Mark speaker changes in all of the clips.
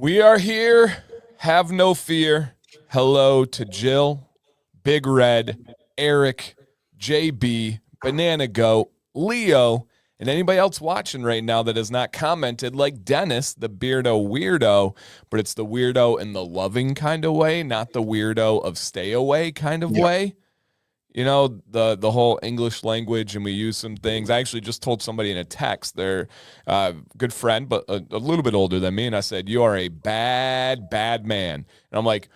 Speaker 1: We are here. Have no fear. Hello to Jill, Big Red, Eric, JB, Banana Goat, Leo, and anybody else watching right now that has not commented, like Dennis, the Beardo Weirdo, but it's the weirdo in the loving kind of way, not the weirdo of stay away kind of way. You know, the whole English language, and we use some things. I actually just told somebody in a text, they're a good friend, but a little bit older than me, and I said, you are a bad, bad man. And I'm like,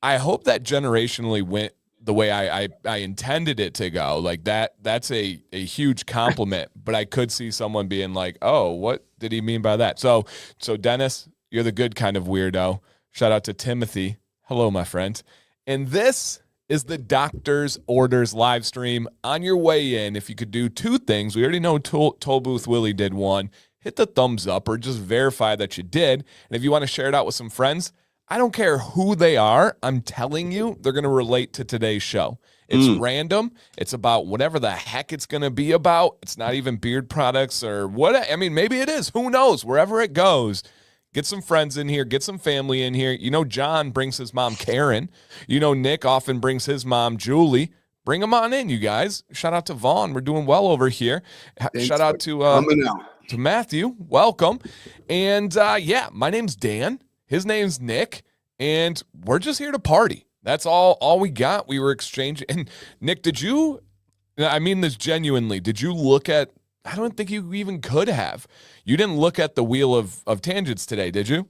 Speaker 1: I hope that generationally went the way I intended it to go. Like that's a huge compliment, but I could see someone being like, oh, what did he mean by that? So Dennis, you're the good kind of weirdo. Shout out to Timothy. Hello, my friend. And this is the Doctor's Orders live stream. On your way in, if you could do two things, we already know Toll Booth Willie did one. Hit the thumbs up or just verify that you did. And if you want to share it out with some friends, I don't care who they are. I'm telling you, they're going to relate to today's show. It's random. It's about whatever the heck it's going to be about. It's not even beard products or what. I mean, maybe it is. Who knows? Wherever it goes. Get some friends in here. Get some family in here. You know, John brings his mom, Karen. You know, Nick often brings his mom, Julie. Bring them on in, you guys. Shout out to Vaughn. We're doing well over here. Shout out to Matthew. Welcome. And, my name's Dan. His name's Nick. And we're just here to party. That's all we got. We were exchanging. And, Nick, I mean this genuinely, did you look at, I don't think you even could have. You didn't look at the wheel of tangents today, did you?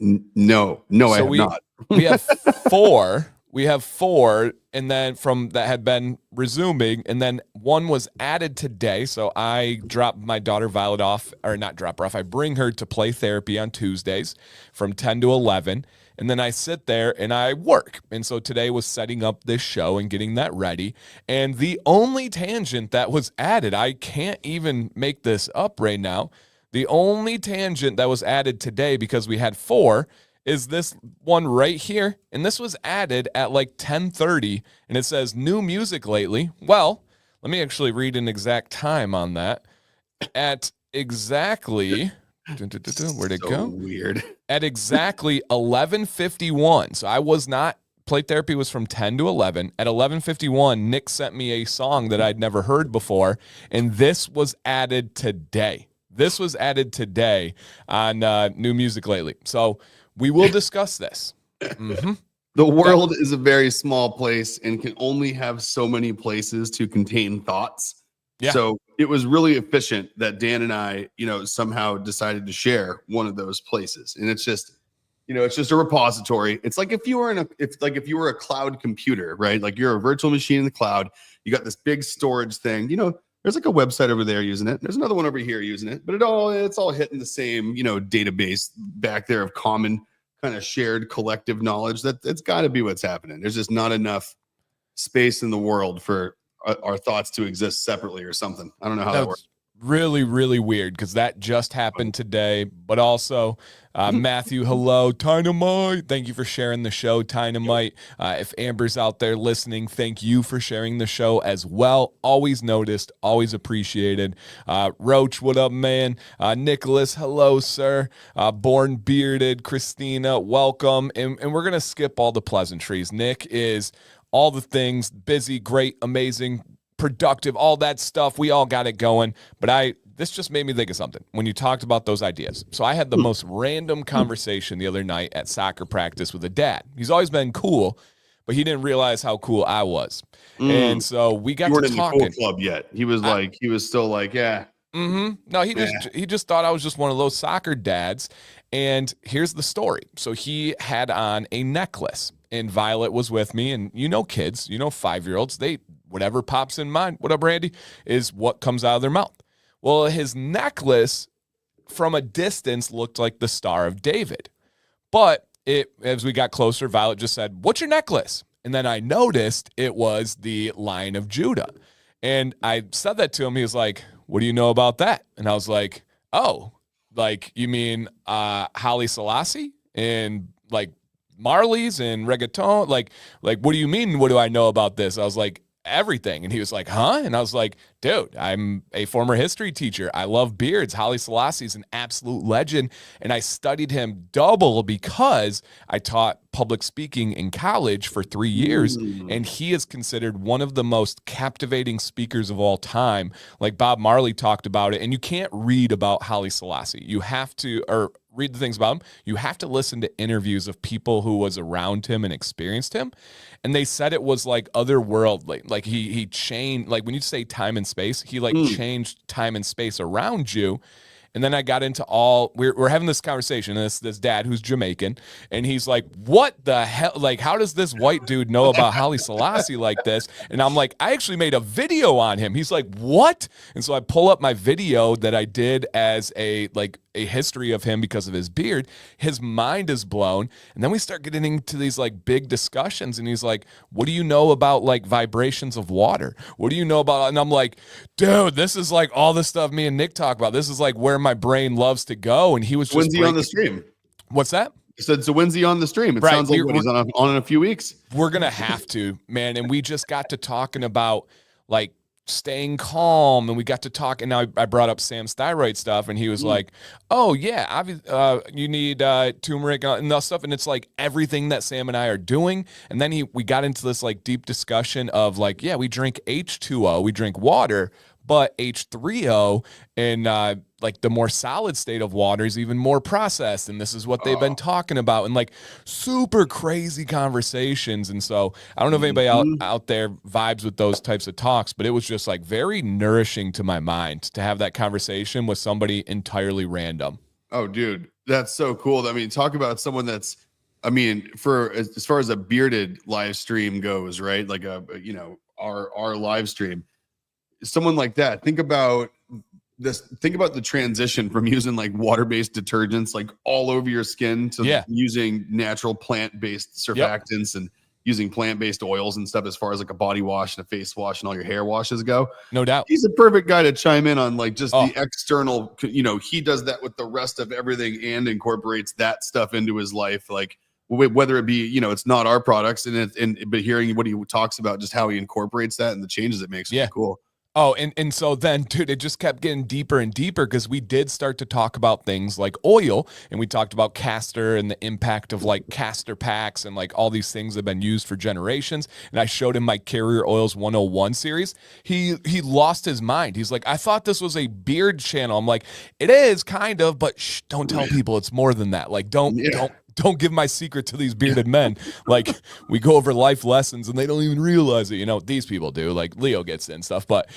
Speaker 2: No, so I have not.
Speaker 1: We have four. We have four, and then from that had been resuming, and then one was added today. So I dropped my daughter Violet off, or not drop her off. I bring her to play therapy on Tuesdays from 10 to 11. And then I sit there and I work. And so today was setting up this show and getting that ready. And the only tangent that was added, I can't even make this up right now. The only tangent that was added today, because we had four, is this one right here. And this was added at like 10:30. And it says new music lately. Well, let me actually read an exact time on that. At exactly... Where'd it go?
Speaker 2: Weird.
Speaker 1: At exactly 11:51. So I was not, play therapy was from 10 to 11. At 11:51, Nick sent me a song that I'd never heard before. And this was added today. This was added today on New Music Lately. So we will discuss this. Mm-hmm.
Speaker 2: The world is a very small place and can only have so many places to contain thoughts. Yeah. So it was really efficient that Dan and I, somehow decided to share one of those places. And it's just, it's just a repository. It's like if you were a cloud computer, right? Like you're a virtual machine in the cloud. You got this big storage thing. There's like a website over there using it. There's another one over here using it. But it's all hitting the same, database back there of common kind of shared collective knowledge. That's got to be what's happening. There's just not enough space in the world for our thoughts to exist separately or something. I don't know how that works.
Speaker 1: Really, really weird because that just happened today. But also, Matthew, hello. Dynamite. Thank you for sharing the show, Dynamite. If Amber's out there listening, thank you for sharing the show as well. Always noticed, always appreciated. Roach, what up, man? Nicholas, hello, sir. Born Bearded, Christina, welcome. And we're going to skip all the pleasantries. Nick is all the things, busy, great, amazing, productive, all that stuff. We all got it going. But this just made me think of something when you talked about those ideas. So I had the most random conversation the other night at soccer practice with a dad. He's always been cool, but he didn't realize how cool I was. And so we got to talking.
Speaker 2: In the cool club yet? He was still like, yeah.
Speaker 1: Mm-hmm. No, he just thought I was just one of those soccer dads. And here's the story. So he had on a necklace. And Violet was with me, and kids, 5-year-olds, whatever pops in mind, what up, Randy, is what comes out of their mouth. Well, his necklace from a distance looked like the Star of David. But as we got closer, Violet just said, "What's your necklace?" And then I noticed it was the Lion of Judah. And I said that to him. He was like, "What do you know about that?" And I was like, "Oh, like you mean Haile Selassie and like Marley's and reggaeton, like what do you mean? What do I know about this?" I was like, everything. And he was like, huh? And I was like, dude, I'm a former history teacher. I love beards. Haile Selassie is an absolute legend. And I studied him double because I taught public speaking in college for 3 years. And he is considered one of the most captivating speakers of all time. Like Bob Marley talked about it. And you can't read about Haile Selassie. You have to, or read the things about him. You have to listen to interviews of people who was around him and experienced him. And they said it was like otherworldly. Like he changed, like when you say time and space, he like changed time and space around you. And then I got into we're having this conversation, this dad who's Jamaican, and he's like, what the hell? Like, how does this white dude know about Haile Selassie like this? And I'm like, I actually made a video on him. He's like, what? And so I pull up my video that I did as a history of him because of his beard. His mind is blown. And then we start getting into these like big discussions. And he's like, what do you know about like vibrations of water? What do you know about? And I'm like, dude, this is like all the stuff me and Nick talk about. This is like where my brain loves to go. And he was just
Speaker 2: when's he on the stream?
Speaker 1: What's that?
Speaker 2: I said, so when's he on the stream? It
Speaker 1: right.
Speaker 2: sounds like he's on in a few weeks.
Speaker 1: We're going to have to, man. And we just got to talking about like staying calm, and we got to talk, and now I brought up Sam's thyroid stuff, and he was like, oh yeah, you need turmeric and that stuff, and it's like everything that Sam and I are doing. And then we got into this like deep discussion of like, yeah, we drink H2O, we drink water, but H3O and like the more solid state of water is even more processed, and this is what they've been talking about, and like super crazy conversations. And so I don't know if anybody out there vibes with those types of talks, but it was just like very nourishing to my mind to have that conversation with somebody entirely random.
Speaker 2: Oh, dude, that's so cool. I mean, talk about someone that's, I mean, for as far as a bearded live stream goes, right? Like our live stream. Someone like that, think about the transition from using like water-based detergents like all over your skin to using natural plant-based surfactants and using plant-based oils and stuff as far as like a body wash and a face wash and all your hair washes go.
Speaker 1: No doubt.
Speaker 2: He's a perfect guy to chime in on like just the external, he does that with the rest of everything and incorporates that stuff into his life. Like whether it be, it's not our products but hearing what he talks about, just how he incorporates that and the changes it makes. Really cool.
Speaker 1: Oh, and so then, dude, it just kept getting deeper and deeper because we did start to talk about things like oil, and we talked about castor and the impact of like castor packs and like all these things that have been used for generations. And I showed him my Carrier Oils 101 series. He lost his mind. He's like, I thought this was a beard channel. I'm like, it is kind of, but don't tell people it's more than that. Like, don't give my secret to these bearded men. Like, we go over life lessons and they don't even realize it. These people do. Like, Leo gets it and stuff. But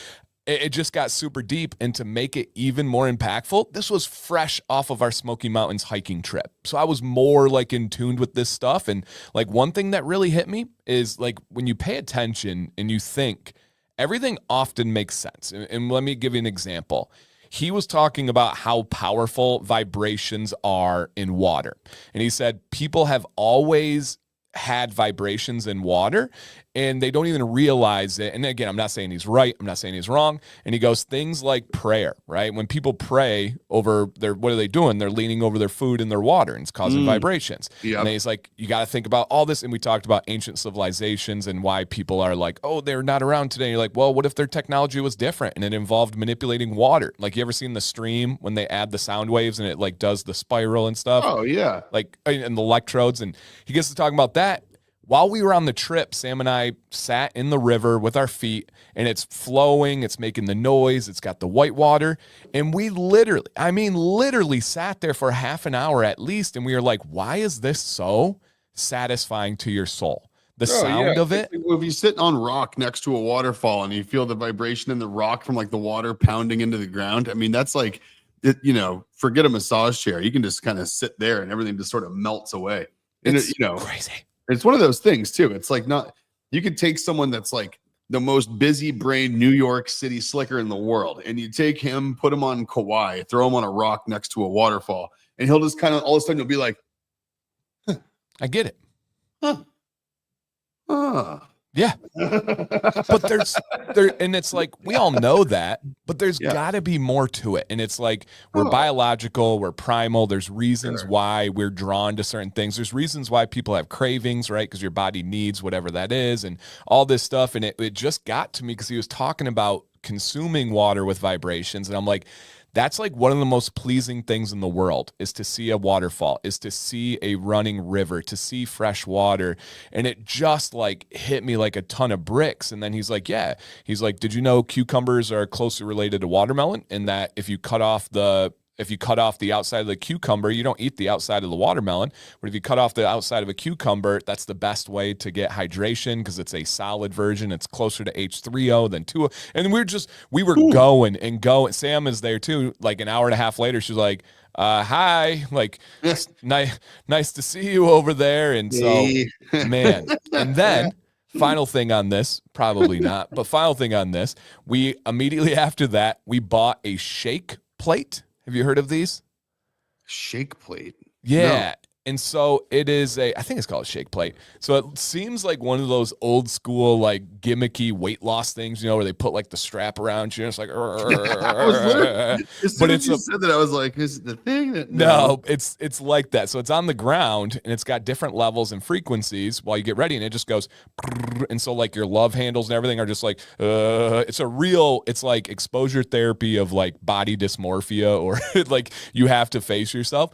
Speaker 1: it just got super deep. And to make it even more impactful, this was fresh off of our Smoky Mountains hiking trip. So I was more like in tune with this stuff. And like one thing that really hit me is like when you pay attention and you think, everything often makes sense. And let me give you an example. He was talking about how powerful vibrations are in water. And he said people have always had vibrations in water and they don't even realize it. And again, I'm not saying he's right. I'm not saying he's wrong. And he goes, things like prayer, right? When people pray over what are they doing? They're leaning over their food and their water, and it's causing vibrations. Yep. And then he's like, you got to think about all this. And we talked about ancient civilizations and why people are like, oh, they're not around today. And you're like, well, what if their technology was different and it involved manipulating water? Like, you ever seen the stream when they add the sound waves and it like does the spiral and stuff?
Speaker 2: Oh yeah.
Speaker 1: Like, and the electrodes. And he gets to talking about that. While we were on the trip, Sam and I sat in the river with our feet, and it's flowing, it's making the noise, it's got the white water, and we literally sat there for half an hour at least, and we were like, why is this so satisfying to your soul? The sound of it.
Speaker 2: If you sit on rock next to a waterfall and you feel the vibration in the rock from like the water pounding into the ground, I mean, that's like, forget a massage chair. You can just kind of sit there and everything just sort of melts away. And
Speaker 1: it's crazy.
Speaker 2: It's one of those things too. It's like you could take someone that's like the most busy brain New York City slicker in the world, and you take him, put him on Kauai, throw him on a rock next to a waterfall, and he'll just kind of all of a sudden he'll be like,
Speaker 1: I get it.
Speaker 2: Yeah,
Speaker 1: Yeah. But and it's like, we all know that, but there's
Speaker 2: Yeah.
Speaker 1: got to be more to it. And it's like, we're biological, we're primal. There's reasons why we're drawn to certain things. There's reasons why people have cravings, right? Because your body needs whatever that is and all this stuff. And it just got to me because he was talking about consuming water with vibrations. And I'm like, that's like one of the most pleasing things in the world, is to see a waterfall, is to see a running river, to see fresh water. And it just like hit me like a ton of bricks. And then he's like, yeah, he's like, did you know cucumbers are closely related to watermelon? And that if you cut off the outside of the cucumber, you don't eat the outside of the watermelon. But if you cut off the outside of a cucumber, that's the best way to get hydration because it's a solid version. It's closer to H3O than 2O. And we were going and going. Sam is there too. Like an hour and a half later, she's like, hi, like, nice to see you over there. And so, man, and then final thing on this, probably not, but final thing on this, we immediately after that, we bought a shake plate. Have you heard of these?
Speaker 2: Shake plate?
Speaker 1: Yeah. No. And so it is I think it's called a shake plate. So it seems like one of those old school, like gimmicky weight loss things, where they put like the strap around you. And it's like,
Speaker 2: as soon as you said that, I was like, is it the thing that?
Speaker 1: No, it's like that. So it's on the ground and it's got different levels and frequencies while you get ready. And it just goes, and so like your love handles and everything are just like, it's like exposure therapy of like body dysmorphia, or like you have to face yourself.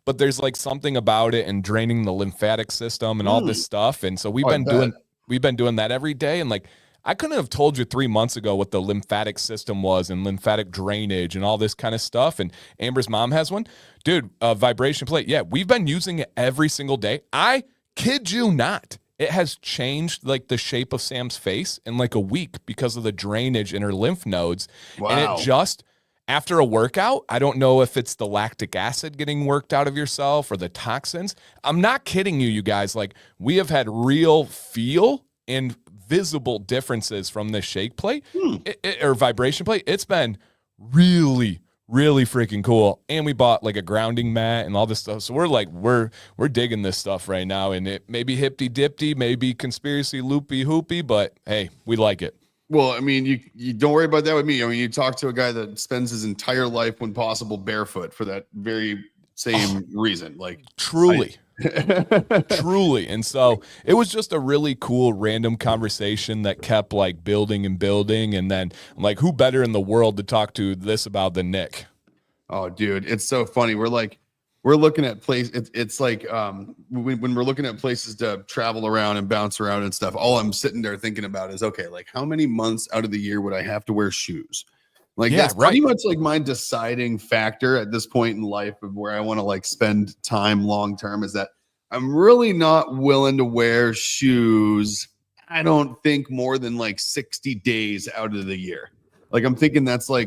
Speaker 1: But there's like something about it and draining the lymphatic system and all this stuff. And so we've been doing that every day. And like, I couldn't have told you 3 months ago what the lymphatic system was and lymphatic drainage and all this kind of stuff. And Amber's mom has one. Dude, vibration plate. Yeah, we've been using it every single day. I kid you not. It has changed like the shape of Sam's face in like a week because of the drainage in her lymph nodes.
Speaker 2: Wow.
Speaker 1: And it just... After a workout, I don't know if it's the lactic acid getting worked out of yourself or the toxins. I'm not kidding you guys. Like, we have had real feel and visible differences from this shake plate or vibration plate. It's been really, really freaking cool. And we bought like a grounding mat and all this stuff. So we're digging this stuff right now. And it may be hippy dippy, maybe conspiracy loopy hoopy, but hey, we like it.
Speaker 2: Well, I mean, you don't worry about that with me. I mean, you talk to a guy that spends his entire life, when possible, barefoot for that very same reason. Like,
Speaker 1: truly. Truly. And so it was just a really cool random conversation that kept like building and building. And then I'm like, who better in the world to talk to this about than Nick?
Speaker 2: Oh, dude, it's so funny. We're looking at places. It's like when we're looking at places to travel around and bounce around and stuff, all I'm sitting there thinking about is, okay, like how many months out of the year would I have to wear shoes? Like, that's pretty much like my deciding factor at this point in life of where I want to like spend time long term, is that I'm really not willing to wear shoes. I don't think more than like 60 days out of the year. Like, I'm thinking that's my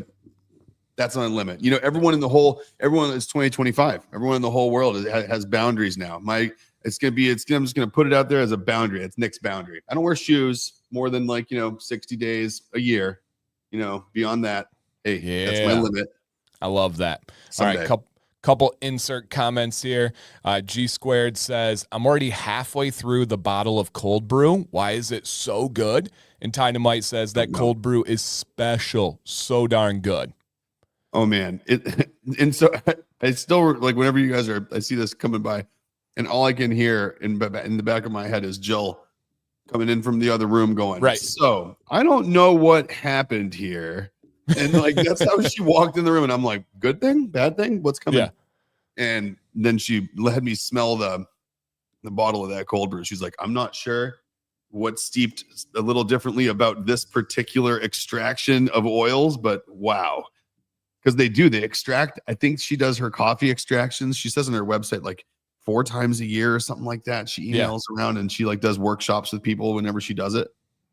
Speaker 2: limit. Everyone is 2025. Everyone in the whole world has boundaries now. I'm just going to put it out there as a boundary. It's Nick's boundary. I don't wear shoes more than 60 days a year. Beyond that, hey, that's my limit.
Speaker 1: I love that.
Speaker 2: Someday.
Speaker 1: All right. Couple insert comments here. G Squared says, I'm already halfway through the bottle of cold brew. Why is it so good? And Dynamite says that cold brew is special. So darn good.
Speaker 2: Oh man. And so I still, like, whenever you guys I see this coming by, and all I can hear in the back of my head is Jill coming in from the other room going,
Speaker 1: right.
Speaker 2: So I don't know what happened here. And like, that's how she walked in the room. And I'm like, good thing, bad thing, what's coming?
Speaker 1: Yeah.
Speaker 2: And then she let me smell the bottle of that cold brew. She's like, I'm not sure what steeped a little differently about this particular extraction of oils, but wow. Because they extract. I think she does her coffee extractions. She says on her website like 4 times a year or something like that. She emails around and she like does workshops with people whenever she does it.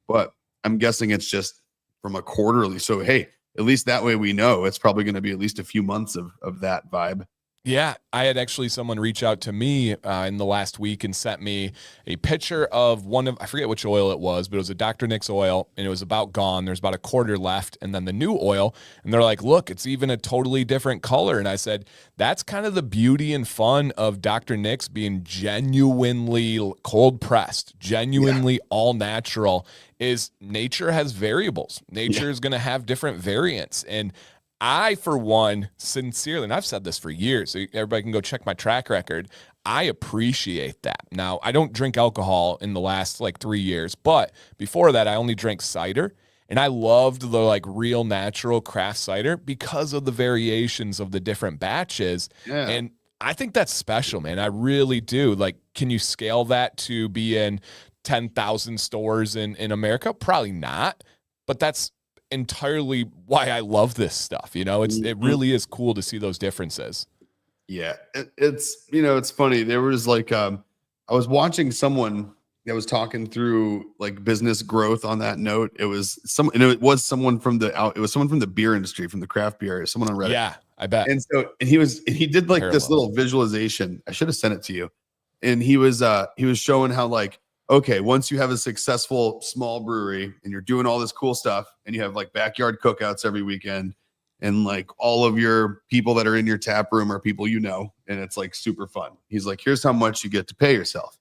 Speaker 2: But I'm guessing it's just from a quarterly. So hey, at least that way we know it's probably going to be at least a few months of that vibe.
Speaker 1: Yeah, I had actually someone reach out to me in the last week and sent me a picture of one of, I forget which oil it was, but it was a Dr. Nick's oil, and it was about gone. There's about a quarter left, and then the new oil, and they're like, look, it's even a totally different color. And I said, that's kind of the beauty and fun of Dr. Nick's being genuinely cold pressed, genuinely all natural, is nature has variables. Nature is going to have different variants. And I, for one, sincerely, and I've said this for years, so everybody can go check my track record. I appreciate that. Now, I don't drink alcohol in the last like 3 years, but before that, I only drank cider. And I loved the like real natural craft cider because of the variations of the different batches.
Speaker 2: Yeah.
Speaker 1: And I think that's special, man. I really do. Like, can you scale that to be in 10,000 stores in America? Probably not. But that's entirely why I love this stuff. It really is cool to see those differences.
Speaker 2: Yeah, it's funny. There was like I was watching someone that was talking through like business growth on that note. It was someone from the beer industry, from the craft beer, someone on Reddit.
Speaker 1: Yeah, I bet.
Speaker 2: And he did like this little visualization. I should have sent it to you. And he was showing how, like, okay, once you have a successful small brewery and you're doing all this cool stuff and you have like backyard cookouts every weekend and like all of your people that are in your tap room are people and it's like super fun. He's like, here's how much you get to pay yourself,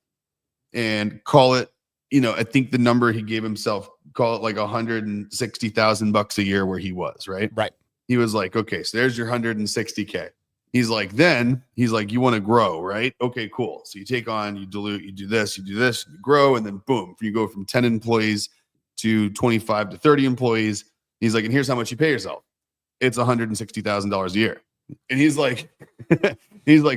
Speaker 2: and call it, I think the number he gave himself, call it like $160,000 a year where he was, right?
Speaker 1: Right.
Speaker 2: He was like, okay, so there's your 160K. He's like, you want to grow, right? Okay, cool. So you take on, you dilute, you do this, you grow, and then boom, you go from 10 employees to 25 to 30 employees. He's like, and here's how much you pay yourself. It's $160,000 a year. And he's like,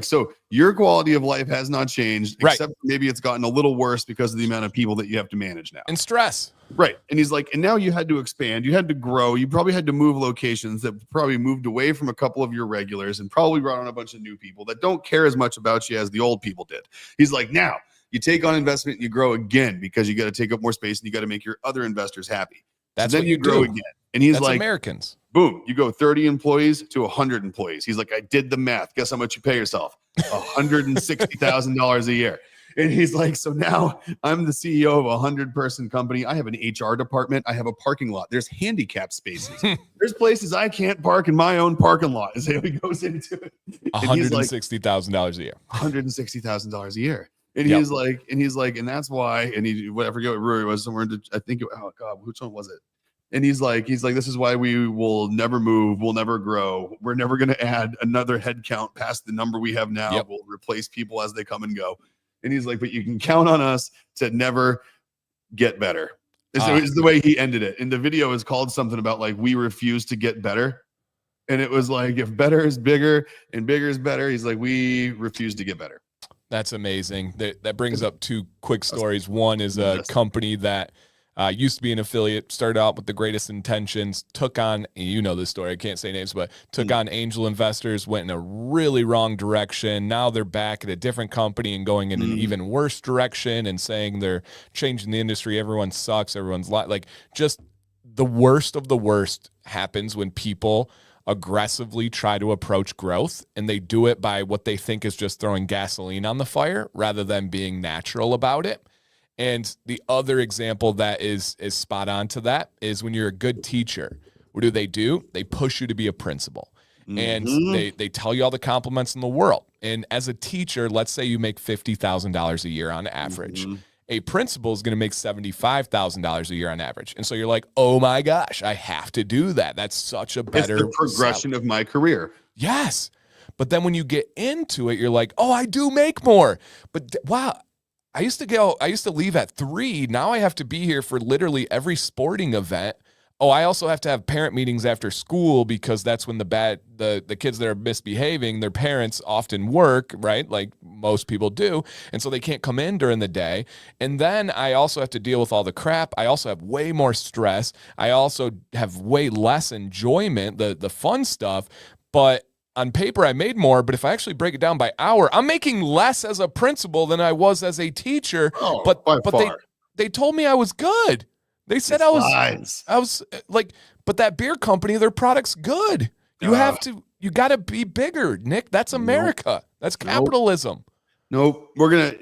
Speaker 2: so your quality of life has not changed, except maybe it's gotten a little worse because of the amount of people that you have to manage now.
Speaker 1: And stress.
Speaker 2: Right. And he's like, and now you had to expand, you had to grow, you probably had to move locations that probably moved away from a couple of your regulars and probably brought on a bunch of new people that don't care as much about you as the old people did. He's like, now you take on investment and you grow again because you got to take up more space and you got to make your other investors happy.
Speaker 1: That's
Speaker 2: so then
Speaker 1: what
Speaker 2: you grow
Speaker 1: do.
Speaker 2: again. And he's
Speaker 1: That's
Speaker 2: like,
Speaker 1: Americans.
Speaker 2: Boom, you go 30 employees to 100 employees. He's like, I did the math. Guess how much you pay yourself? $160,000 a year. And he's like, so now I'm the CEO of a 100-person company. I have an HR department. I have a parking lot. There's handicap spaces. There's places I can't park in my own parking lot. Is how he goes into it.
Speaker 1: $160,000 a year.
Speaker 2: $160,000 a year. And he's like, and that's why. And I forget what brewery it was, somewhere into, I think, oh God, which one was it? And he's like, this is why we will never move. We'll never grow. We're never going to add another head count past the number we have now. We'll replace people as they come and go. And he's like, but you can count on us to never get better. So it's the way he ended it. And the video is called something about like, we refuse to get better. And it was like, if better is bigger and bigger is better, he's like, we refuse to get better.
Speaker 1: That's amazing. That brings up two quick stories. One is a company that used to be an affiliate, started out with the greatest intentions, took on, this story, I can't say names, but took on angel investors, went in a really wrong direction. Now they're back at a different company and going in an even worse direction and saying they're changing the industry. Everyone sucks. Everyone's like just the worst of the worst happens when people aggressively try to approach growth, and they do it by what they think is just throwing gasoline on the fire rather than being natural about it. And the other example that is spot on to that is when you're a good teacher, what do? They push you to be a principal. And they tell you all the compliments in the world. And as a teacher, let's say you make $50,000 a year on average. A principal is going to make $75,000 a year on average. And so you're like, oh my gosh, I have to do that. That's such a better
Speaker 2: it's the progression of my career.
Speaker 1: Yes. But then when you get into it, you're like, oh, I do make more. But wow. I used to leave at 3. Now I have to be here for literally every sporting event. Oh, I also have to have parent meetings after school because that's when the kids that are misbehaving, their parents often work, right? Like most people do. And so they can't come in during the day. And then I also have to deal with all the crap. I also have way more stress. I also have way less enjoyment, the fun stuff. But on paper, I made more, but if I actually break it down by hour, I'm making less as a principal than I was as a teacher. But they told me I was good. They said I was like, but that beer company, their product's good. You have to you got to be bigger, Nick. That's America. That's capitalism.
Speaker 2: Nope. We're gonna.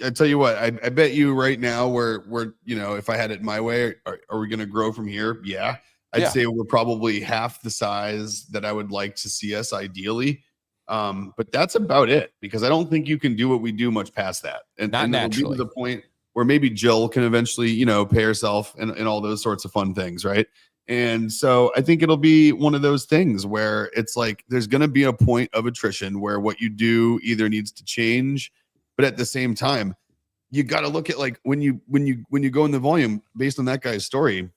Speaker 2: I tell you what. I bet you right now we're if I had it my way, are we gonna grow from here? Yeah. I'd say we're probably half the size that I would like to see us ideally. But that's about it, because I don't think you can do what we do much past that. And it'll be to the point where maybe Jill can eventually, pay herself and all those sorts of fun things, right? And so I think it'll be one of those things where it's like there's going to be a point of attrition where what you do either needs to change, but at the same time, you got to look at like when you go in the volume based on that guy's story,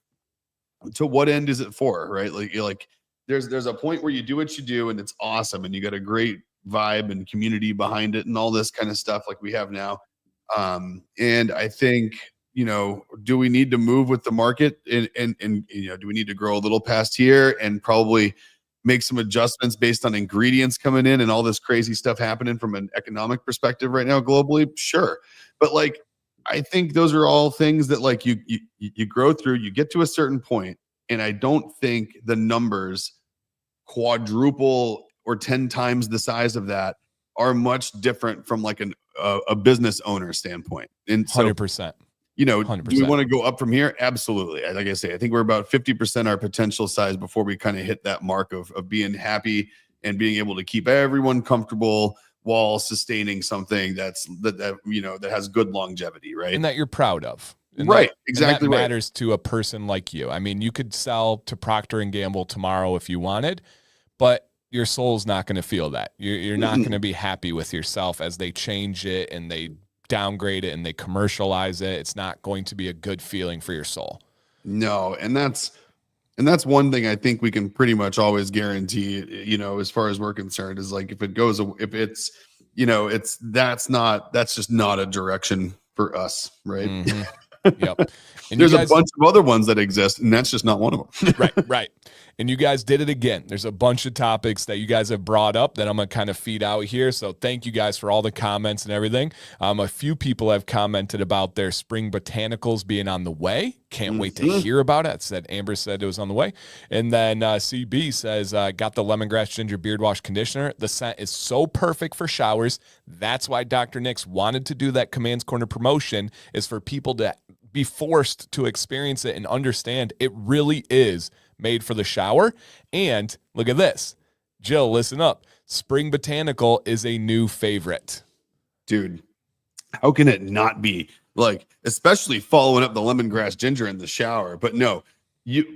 Speaker 2: to what end is it for, right? Like there's a point where you do what you do and it's awesome and you got a great vibe and community behind it and all this kind of stuff like we have now. And I think, do we need to move with the market and do we need to grow a little past here and probably make some adjustments based on ingredients coming in and all this crazy stuff happening from an economic perspective right now globally? Sure. But like, I think those are all things that like you grow through, you get to a certain point, and I don't think the numbers quadruple or 10 times the size of that are much different from like a business owner standpoint. And so
Speaker 1: 100%.
Speaker 2: 100%. Do we want to go up from here? Absolutely. Like I say, I think we're about 50% our potential size before we kind of hit that mark of being happy and being able to keep everyone comfortable while sustaining something that has good longevity, right?
Speaker 1: And that you're proud of. And
Speaker 2: right. Exactly.
Speaker 1: And that matters to a person like you. I mean, you could sell to Procter & Gamble tomorrow if you wanted, but your soul's not going to feel that. You're not going to be happy with yourself as they change it and they downgrade it and they commercialize it. It's not going to be a good feeling for your soul. No.
Speaker 2: And that's one thing I think we can pretty much always guarantee, as far as we're concerned, is like, that's just not a direction for us. Right.
Speaker 1: Mm-hmm. Yep.
Speaker 2: And there's a bunch of other ones that exist, and that's just not one of them.
Speaker 1: Right. And you guys did it again. There's a bunch of topics that you guys have brought up that I'm going to kind of feed out here. So thank you guys for all the comments and everything. A few people have commented about their spring botanicals being on the way. Can't wait to hear about it. Amber said it was on the way. And then CB says, got the lemongrass ginger beard wash conditioner. The scent is so perfect for showers. That's why Dr. Nix wanted to do that Commands Corner promotion, is for people to be forced to experience it and understand it really is made for the shower. And look at this. Jill, listen up. Spring Botanical is a new favorite.
Speaker 2: Dude, how can it not be? Like, especially following up the lemongrass ginger in the shower. But no,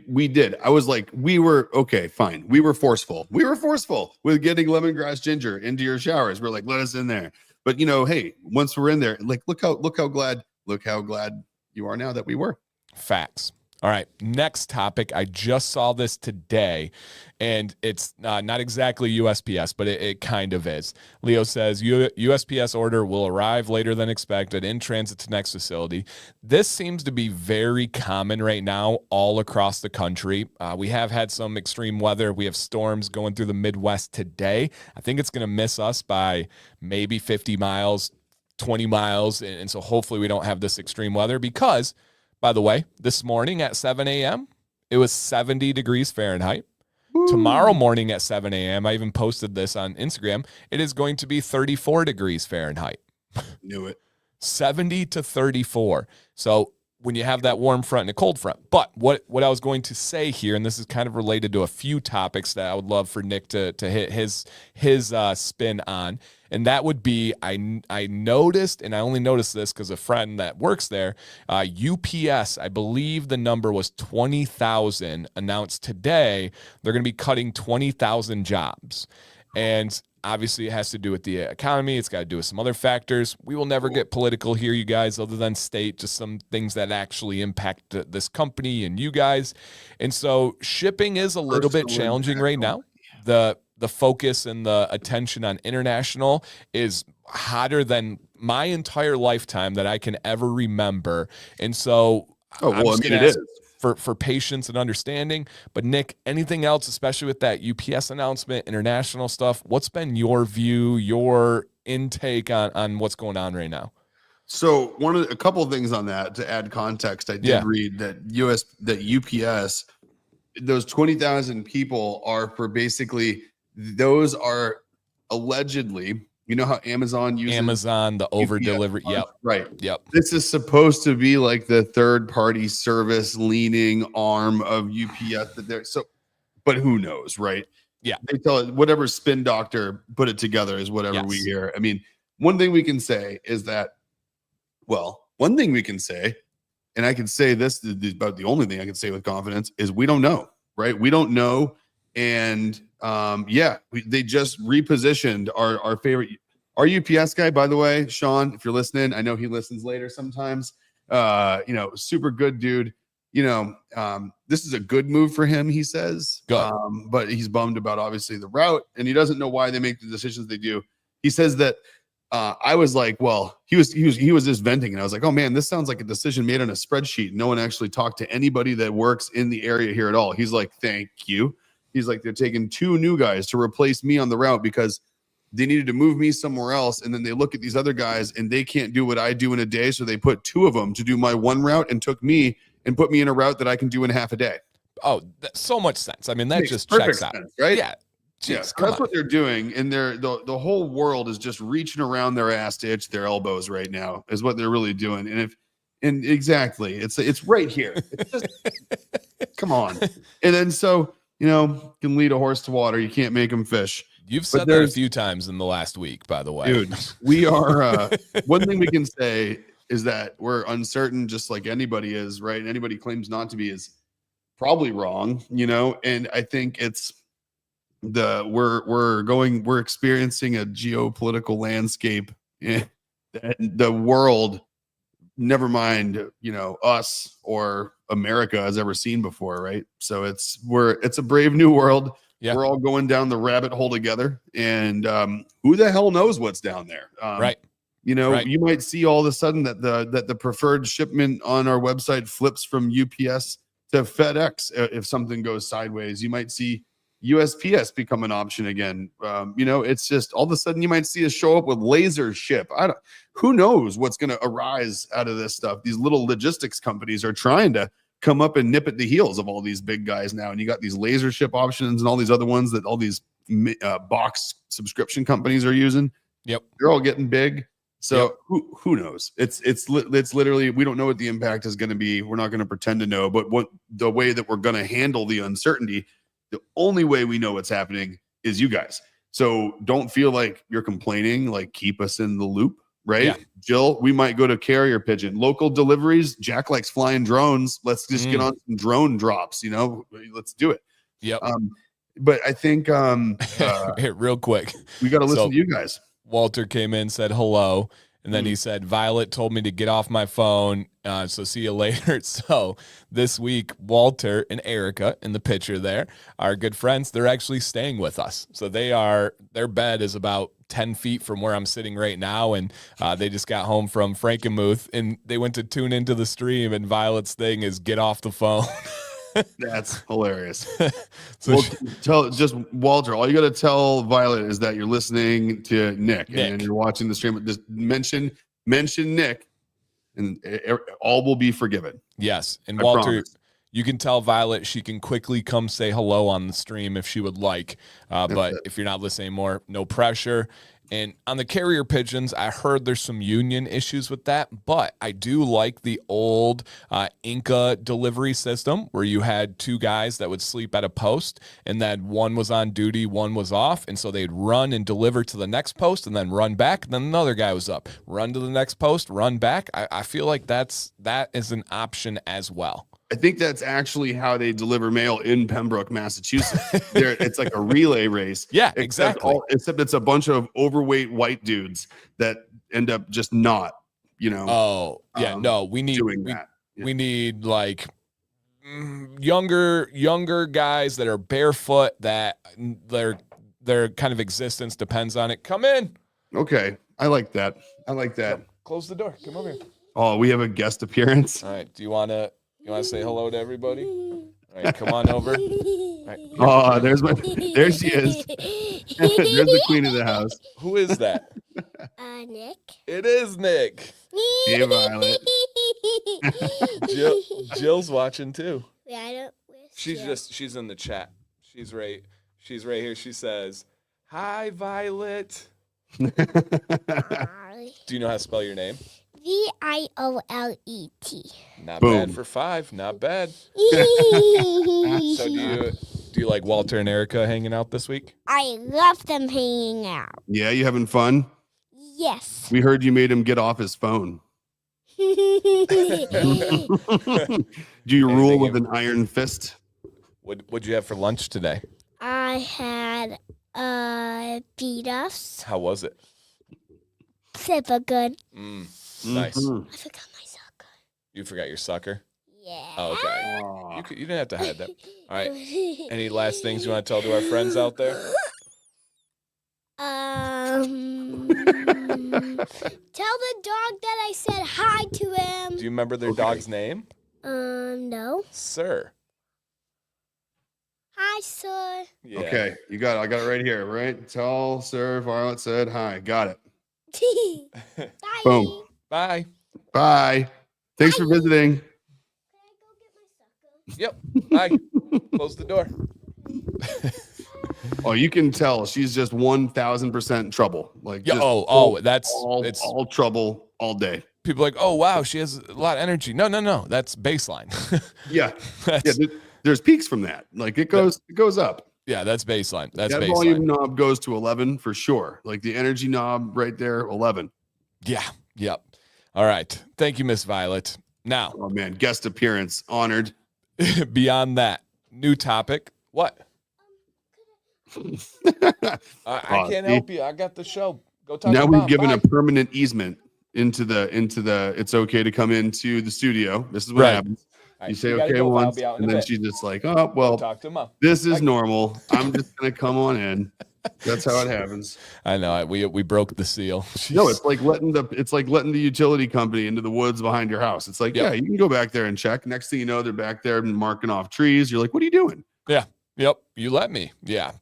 Speaker 2: we did. I was like, okay, fine. We were forceful. With getting lemongrass ginger into your showers. We're like, let us in there. But hey, once we're in there, like, look how glad you are now that we were.
Speaker 1: Facts. All right, next topic. I just saw this today, and it's not exactly USPS, but it kind of is. Leo says, USPS order will arrive later than expected, in transit to next facility. This seems to be very common right now all across the country. We have had some extreme weather. We have storms going through the Midwest today. I think it's going to miss us by maybe 50 miles, 20 miles, and so hopefully we don't have this extreme weather because, by the way, this morning at 7 a.m., it was 70 degrees Fahrenheit. Woo. Tomorrow morning at 7 a.m., I even posted this on Instagram, it is going to be 34 degrees Fahrenheit.
Speaker 2: Knew it.
Speaker 1: 70 to 34. So when you have that warm front and a cold front. But what I was going to say here, and this is kind of related to a few topics that I would love for Nick to hit his spin on, and that would be, I noticed, and I only noticed this because a friend that works there, UPS, I believe the number was 20,000, announced today they're going to be cutting 20,000 jobs. And obviously it has to do with the economy. It's got to do with some other factors. We will never get political here, you guys, other than state just some things that actually impact this company and you guys. And so shipping is a little bit challenging right now. The focus and the attention on international is hotter than my entire lifetime that I can ever remember. And so
Speaker 2: it is.
Speaker 1: For patience and understanding. But Nick, anything else, especially with that UPS announcement, international stuff, what's been your view, your intake on what's going on right now?
Speaker 2: So a couple of things on that to add context. I did read that UPS, those 20,000 people are for basically those are allegedly, you know how Amazon uses
Speaker 1: the over delivery. Yep.
Speaker 2: Right.
Speaker 1: Yep.
Speaker 2: This is supposed to be like the third party service leaning arm of UPS that they're so, but who knows, right?
Speaker 1: Yeah.
Speaker 2: They tell it whatever spin doctor put it together is whatever we hear. I mean, one thing we can say is that, one thing we can say, and I can say this is about the only thing I can say with confidence is we don't know, right? We don't know. And they just repositioned our favorite, our UPS guy, by the way, Sean, if you're listening, I know he listens later sometimes. Super good dude. This is a good move for him, he says. But he's bummed about obviously the route, and he doesn't know why they make the decisions they do. He says that I was like, well, he was just venting, and I was like, oh man, this sounds like a decision made on a spreadsheet. No one actually talked to anybody that works in the area here at all. He's like, thank you. He's like, they're taking 2 new guys to replace me on the route because they needed to move me somewhere else. And then they look at these other guys and they can't do what I do in a day. So they put 2 of them to do my one route and took me and put me in a route that I can do in half a day.
Speaker 1: Oh, so much sense. I mean, that just checks out,
Speaker 2: right?
Speaker 1: Yeah.
Speaker 2: Jeez, that's what they're doing. And the whole world is just reaching around their ass to itch their elbows right now is what they're really doing. And exactly, it's right here. It's just, come on. And then, so, can lead a horse to water. You can't make him fish.
Speaker 1: You've said that a few times in the last week, by the way.
Speaker 2: Dude, we are, one thing we can say is that we're uncertain, just like anybody is, right? Anybody claims not to be is probably wrong, and I think it's we're experiencing a geopolitical landscape in the world, never mind, us or America has ever seen before, right? So it's a brave new world. Yeah. We're all going down the rabbit hole together, and who the hell knows what's down there?
Speaker 1: Right.
Speaker 2: You might see all of a sudden that the preferred shipment on our website flips from UPS to FedEx if something goes sideways. You might see USPS become an option again. It's just all of a sudden you might see us show up with laser ship. Who knows what's going to arise out of this stuff? These little logistics companies are trying to come up and nip at the heels of all these big guys now. And you got these laser ship options and all these other ones that all these box subscription companies are using.
Speaker 1: Yep.
Speaker 2: They're all getting big. So who knows? It's literally, we don't know what the impact is going to be. We're not going to pretend to know, but what the way that we're going to handle the uncertainty, the only way we know what's happening is you guys. So don't feel like you're complaining, like keep us in the loop. Right. Yeah. Jill, we might go to carrier pigeon, local deliveries. Jack likes flying drones. Let's just get on some drone drops, let's do it.
Speaker 1: Yep.
Speaker 2: But I think
Speaker 1: real quick,
Speaker 2: we got to listen to you guys.
Speaker 1: Walter came in, said hello, and then he said, Violet told me to get off my phone, so see you later. So this week, Walter and Erica in the picture there are good friends. They're actually staying with us. So their bed is about 10 feet from where I'm sitting right now, and they just got home from Frankenmuth, and they went to tune into the stream, and Violet's thing is get off the phone.
Speaker 2: That's hilarious. Tell Walter, all you got to tell Violet is that you're listening to Nick. And you're watching the stream. Just mention Nick, and all will be forgiven.
Speaker 1: Yes, and Walter, promise. You can tell Violet she can quickly come say hello on the stream if she would like. But if you're not listening more, no pressure. And on the carrier pigeons, I heard there's some union issues with that, but I do like the old Inca delivery system where you had 2 guys that would sleep at a post, and then one was on duty, one was off, and so they'd run and deliver to the next post and then run back, and then another guy was up, run to the next post, run back. I feel like that is an option as well.
Speaker 2: I think that's actually how they deliver mail in Pembroke, Massachusetts. It's like a relay race.
Speaker 1: Yeah, exactly.
Speaker 2: Except it's a bunch of overweight white dudes that end up just not,
Speaker 1: Oh, yeah, no, we need doing that. Yeah. We need like younger guys that are barefoot that their kind of existence depends on it. Come in.
Speaker 2: Okay, I like that.
Speaker 1: Close the door. Come over here.
Speaker 2: Oh, we have a guest appearance.
Speaker 1: All right. Do you want to say hello to everybody? All right, come on over.
Speaker 2: Right, oh, there she is. There's the queen of the house.
Speaker 1: Who is that?
Speaker 3: Nick.
Speaker 1: It is Nick.
Speaker 2: Hey, Violet.
Speaker 1: Jill's watching too.
Speaker 3: Yeah, I don't.
Speaker 1: She's in the chat. She's right She's right here. She says, "Hi, Violet."
Speaker 3: Hi.
Speaker 1: Do you know how to spell your name?
Speaker 3: Violet.
Speaker 1: Not
Speaker 2: Boom.
Speaker 1: bad for 5. Not bad. So do you like Walter and Erica hanging out this week?
Speaker 3: I love them hanging out.
Speaker 2: Yeah, you having fun?
Speaker 3: Yes.
Speaker 2: We heard you made him get off his phone. Do you rule with an iron fist?
Speaker 1: What'd you have for lunch today?
Speaker 3: I had beat-ups.
Speaker 1: How was it?
Speaker 3: Super good.
Speaker 1: Nice.
Speaker 2: Mhm.
Speaker 3: I forgot my sucker.
Speaker 1: You forgot your sucker?
Speaker 3: Yeah.
Speaker 1: Oh, okay.
Speaker 2: Aw.
Speaker 1: You didn't have to hide that. All right. Any last things you want to tell to our friends out there?
Speaker 3: Tell the dog that I said hi to him.
Speaker 1: Do you remember their dog's name?
Speaker 3: No.
Speaker 1: Sir.
Speaker 3: Hi, sir.
Speaker 1: Yeah.
Speaker 2: Okay, you got it. I got it right here, right? Tell Sir Violet said hi. Got it.
Speaker 3: Bye.
Speaker 2: Boom.
Speaker 1: Bye.
Speaker 2: Bye. Thanks for visiting.
Speaker 3: Can I go get my sucker?
Speaker 1: Yep. Bye. Close the door.
Speaker 2: Oh, you can tell she's just 1,000% trouble. Like,
Speaker 1: Yeah.
Speaker 2: just
Speaker 1: That's it's
Speaker 2: all trouble all day.
Speaker 1: people are like, oh wow, she has a lot of energy. No. That's baseline.
Speaker 2: Yeah,
Speaker 1: That's,
Speaker 2: yeah. There's peaks from that. Like it goes up.
Speaker 1: yeah, that's baseline. That's
Speaker 2: That
Speaker 1: baseline.
Speaker 2: volume knob goes to 11 for sure. Like the energy knob right there, 11.
Speaker 1: Yeah. Yep. All right. Thank you, Miss Violet. Now,
Speaker 2: Oh man, guest appearance honored.
Speaker 1: beyond that, new topic. What? I can't help you. I got the show. Go talk
Speaker 2: Now
Speaker 1: to
Speaker 2: we've
Speaker 1: Mom.
Speaker 2: given
Speaker 1: Bye.
Speaker 2: a permanent easement into the it's okay to come into the studio. This is what
Speaker 1: Right.
Speaker 2: happens.
Speaker 1: All right,
Speaker 2: You say
Speaker 1: you gotta
Speaker 2: okay
Speaker 1: go, Val. I'll
Speaker 2: once,
Speaker 1: be out in
Speaker 2: and
Speaker 1: a
Speaker 2: then
Speaker 1: bit.
Speaker 2: she's just like, oh
Speaker 1: Go
Speaker 2: well,
Speaker 1: talk to Mom.
Speaker 2: this is
Speaker 1: Like-
Speaker 2: normal. I'm just gonna come on in. That's how it happens.
Speaker 1: I know. We broke the seal.
Speaker 2: No,
Speaker 1: Jeez.
Speaker 2: it's like letting the utility company into the woods behind your house. It's like,
Speaker 1: Yep.
Speaker 2: yeah, you can go back there and check. Next thing you know, they're back there marking off trees. You're like, what are you doing?
Speaker 1: Yep. You let me. Yeah.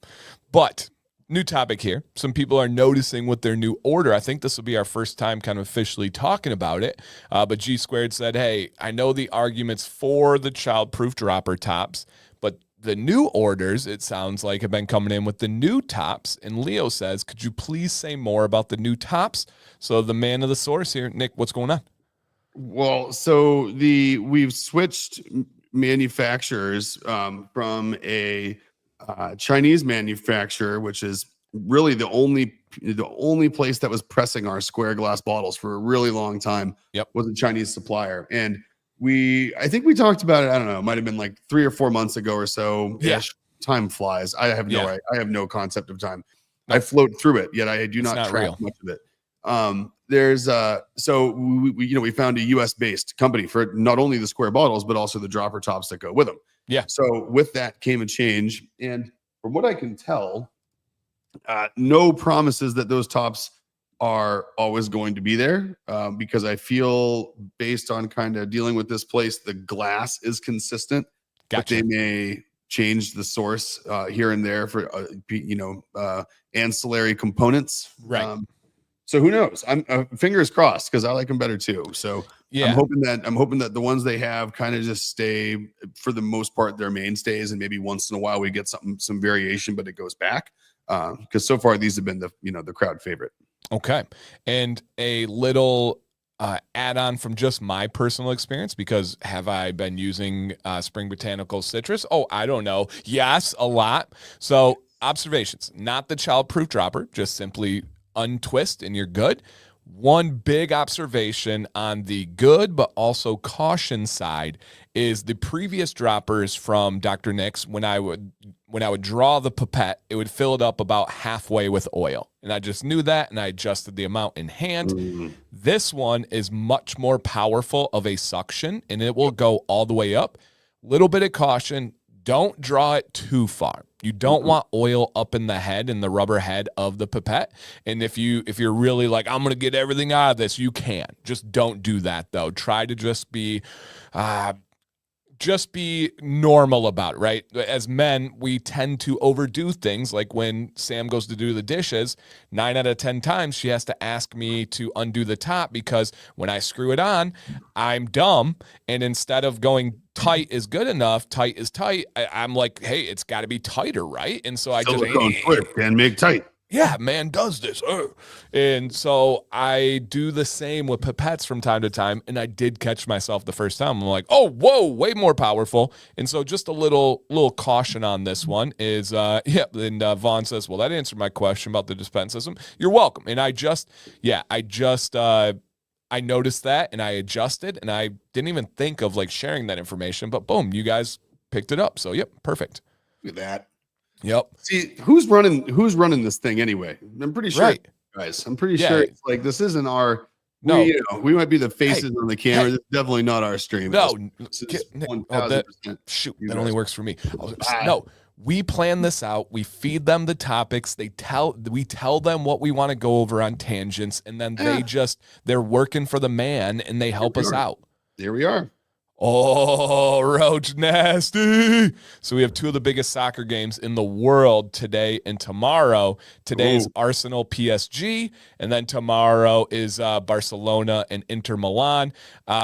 Speaker 1: But new topic here. Some people are noticing with their new order. I think this will be our first time kind of officially talking about it. But G Squared said, hey, I know the arguments for the childproof dropper tops, but the new orders, it sounds like, have been coming in with the new tops. And Leo says, could you please say more about the new tops? So the man of the source here, Nick, what's going on?
Speaker 2: Well, so we've switched manufacturers from a Chinese manufacturer, which is really the only place that was pressing our square glass bottles for a really long time.
Speaker 1: Yep.
Speaker 2: Was a Chinese supplier, and I think we talked about it. I don't know, it might have been like 3 or 4 months ago or so.
Speaker 1: Yeah.
Speaker 2: Time flies. I have
Speaker 1: Yeah.
Speaker 2: I have no concept of time.
Speaker 1: No.
Speaker 2: I float through it, yet I do
Speaker 1: It's
Speaker 2: not
Speaker 1: not
Speaker 2: track
Speaker 1: real.
Speaker 2: much of it. There's so we found a US based company for not only the square bottles but also the dropper tops that go with them.
Speaker 1: Yeah.
Speaker 2: So with that came a change, and from what I can tell, no promises that those tops are always going to be there, because I feel based on kind of dealing with this place, the glass is consistent. But
Speaker 1: Gotcha.
Speaker 2: they may change the source here and there for ancillary components.
Speaker 1: Right.
Speaker 2: So who knows? I'm fingers crossed because I like them better too. So
Speaker 1: Yeah.
Speaker 2: I'm hoping that the ones they have kind of just stay for the most part their mainstays, and maybe once in a while we get some variation, but it goes back. Because so far these have been the crowd favorite.
Speaker 1: Okay. And a little add-on from just my personal experience, because have I been using Spring Botanical Citrus? Oh, I don't know. Yes, a lot. So observations, not the childproof dropper, just simply untwist and you're good. One big observation on the good but also caution side is the previous droppers from Dr. Nick's, when I would draw the pipette, it would fill it up about halfway with oil. And I just knew that, and I adjusted the amount in hand. This one is much more powerful of a suction, and it will go all the way up. Little bit of caution, don't draw it too far. You don't want oil up in the head and the rubber head of the pipette. And if you're really like, I'm going to get everything out of this, you can. Just don't do that, though. Try to just be just be normal about it, right? As men, we tend to overdo things. Like when Sam goes to do the dishes, 9 out of 10 times she has to ask me to undo the top because when I screw it on, I'm dumb. And instead of going tight is good enough, tight is tight, I'm like, hey, it's got to be tighter, right? And so I just
Speaker 2: silicone twist and make tight.
Speaker 1: yeah, man does this. And so I do the same with pipettes from time to time. And I did catch myself the first time. I'm like, oh, whoa, way more powerful. And so just a little caution on this one is, yeah. And Vaughn says, well, that answered my question about the dispense system. You're welcome. And I noticed that and I adjusted and I didn't even think of like sharing that information, but boom, you guys picked it up. So, yep, perfect.
Speaker 2: Look at that.
Speaker 1: Yep.
Speaker 2: See, who's running this thing anyway? I'm pretty sure,
Speaker 1: right.
Speaker 2: guys. I'm pretty sure it's like this isn't our.
Speaker 1: No,
Speaker 2: we might be the faces on the camera. This is definitely not our stream.
Speaker 1: No,
Speaker 2: shoot,
Speaker 1: that only works for me. No, we plan this out. We feed them the topics. We tell them what we want to go over on tangents, and then they're working for the man, and they help us out.
Speaker 2: There we are.
Speaker 1: Oh, Roach nasty. So we have two of the biggest soccer games in the world today and tomorrow. Today's Arsenal PSG, and then tomorrow is Barcelona and Inter Milan.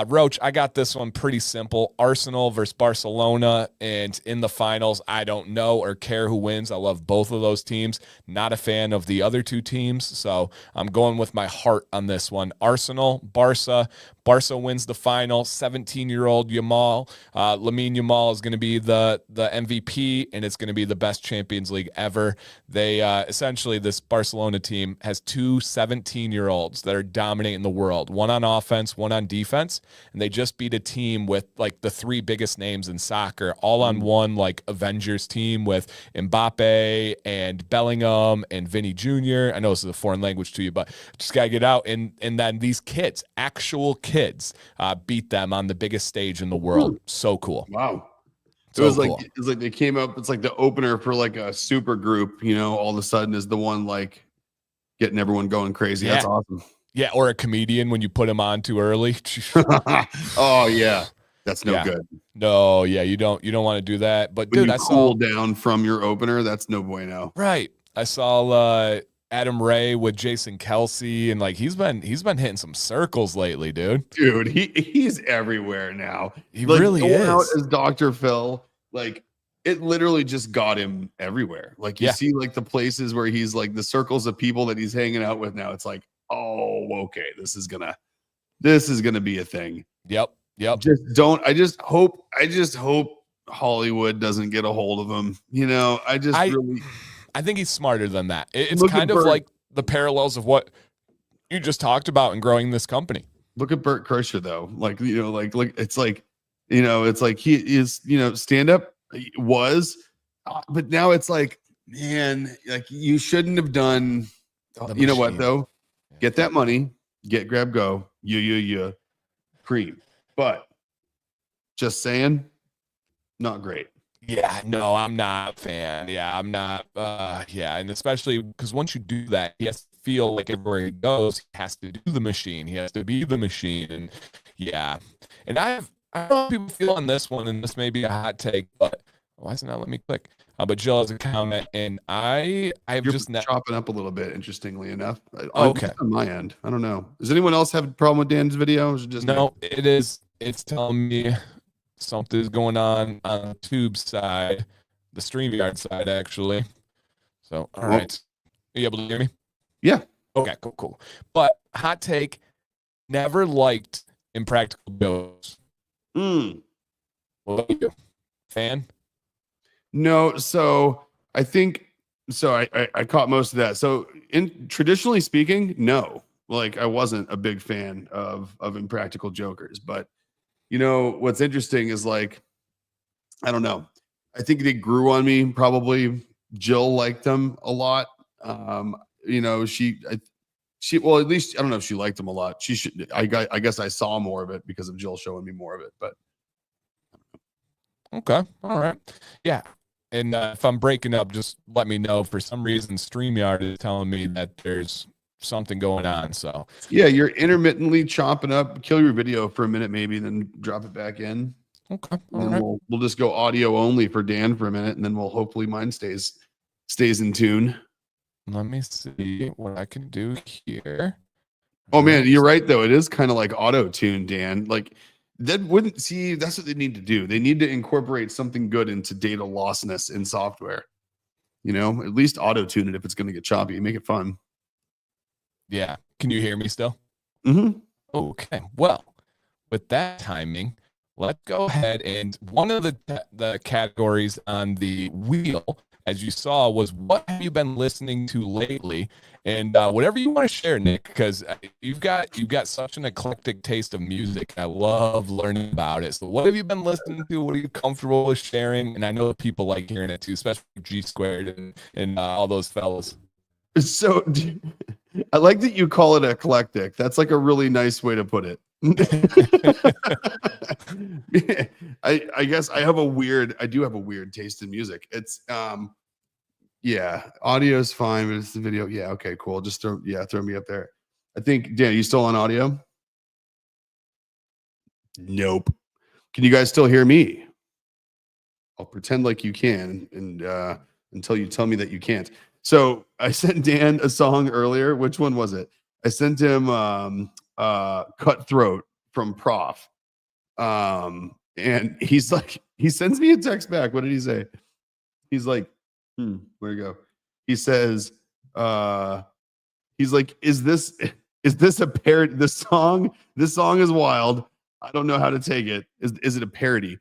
Speaker 1: Roach, I got this one pretty simple. Arsenal versus Barcelona, and in the finals, I don't know or care who wins. I love both of those teams. Not a fan of the other two teams, so I'm going with my heart on this one. Arsenal, Barca. Barca wins the final. 17-year-old Lamine Yamal is going to be the MVP, and it's going to be the best Champions League ever. They essentially, this Barcelona team has two 17-year-olds that are dominating the world, one on offense, one on defense, and they just beat a team with like the three biggest names in soccer, all on one like Avengers team with Mbappe and Bellingham and Vinny Jr. I know this is a foreign language to you, but just got to get out. And then these kids, actual kids, beat them on the biggest stage in the world. So cool.
Speaker 2: Wow.
Speaker 1: So
Speaker 2: it was
Speaker 1: cool.
Speaker 2: like they came up, it's like the opener for like a super group, all of a sudden is the one like getting everyone going crazy.
Speaker 1: Yeah.
Speaker 2: That's awesome.
Speaker 1: Yeah, or a comedian when you put him on too early.
Speaker 2: Oh yeah. That's no good.
Speaker 1: No, yeah, you don't want to do that. But
Speaker 2: when
Speaker 1: dude,
Speaker 2: you cool down from your opener, that's no bueno.
Speaker 1: Right. I saw Adam Ray with Jason Kelsey, and like he's been hitting some circles lately, dude.
Speaker 2: Dude, he's everywhere now.
Speaker 1: He really is.
Speaker 2: Out as Dr. Phil, like it literally just got him everywhere. Like you see like the places where he's like the circles of people that he's hanging out with now. It's like, oh, okay, this is gonna be a thing.
Speaker 1: Yep.
Speaker 2: I just hope Hollywood doesn't get a hold of him. I
Speaker 1: think he's smarter than that. It's kind of like the parallels of what you just talked about in growing this company.
Speaker 2: Look at Bert Kreischer though. Like, it's like he is, stand up was, but now it's like, man, like you shouldn't have done, you know what though? Get that money, get grab go, cream. But just saying, not great.
Speaker 1: Yeah, no, I'm not a fan. Yeah, I'm not. And especially because once you do that, he has to feel like everywhere he goes, he has to do the machine. He has to be the machine. And yeah, and I don't know how people feel on this one, and this may be a hot take, but why isn't that let me click? But Jill has a comment, and I've just
Speaker 2: chopping up a little bit. Interestingly enough,
Speaker 1: okay,
Speaker 2: on my end, I don't know. Does anyone else have a problem with Dan's video? Or is it just
Speaker 1: no? It is. It's telling me something's going on the tube side, the StreamYard side, actually. So, all right. Are you able to hear me?
Speaker 2: Yeah.
Speaker 1: Okay, cool. But hot take, never liked Impractical Jokes. What about you? Fan?
Speaker 2: No, so I think so. I caught most of that. So, traditionally speaking, no. Like I wasn't a big fan of Impractical Jokers, but what's interesting is like, I don't know. I think they grew on me. Probably Jill liked them a lot. She well, at least I don't know if she liked them a lot. She should. I guess I saw more of it because of Jill showing me more of it. But
Speaker 1: okay, all right, yeah. And if I'm breaking up, just let me know. For some reason, StreamYard is telling me that there's something going on. So
Speaker 2: yeah, you're intermittently chopping up. Kill your video for a minute, maybe, then drop it back in.
Speaker 1: Okay.
Speaker 2: And
Speaker 1: All
Speaker 2: then
Speaker 1: right.
Speaker 2: we'll just go audio only for Dan for a minute, and then we'll hopefully mine stays in tune.
Speaker 1: Let me see what I can do here.
Speaker 2: Oh
Speaker 1: All
Speaker 2: man,
Speaker 1: right.
Speaker 2: you're right though. It is kind of like auto tune, Dan. Like that wouldn't see. That's what they need to do. They need to incorporate something good into data lossless in software. You know, at least auto tune it if it's going to get choppy. Make it fun.
Speaker 1: Yeah. Can you hear me still?
Speaker 2: Mm-hmm.
Speaker 1: Okay. Well, with that timing, let's go ahead and one of the categories on the wheel, as you saw, was what have you been listening to lately, and whatever you want to share, Nick, because you've got such an eclectic taste of music. I love learning about it. So, what have you been listening to? What are you comfortable with sharing? And I know people like hearing it too, especially G Squared and all those fellas.
Speaker 2: So I like that you call it eclectic. That's like a really nice way to put it. I guess I do have a weird taste in music. It's yeah, audio is fine, but it's the video. Yeah, okay, cool. Just throw me up there. I think Dan, you still on audio? Nope. Can you guys still hear me? I'll pretend like you can and until you tell me that you can't. So I sent Dan a song earlier. Which one was it? I sent him Cutthroat from Prof. And he's like, he sends me a text back. What did he say? He's like, where'd he go? He says, he's like, is this a parody? This song is wild. I don't know how to take it. Is it a parody?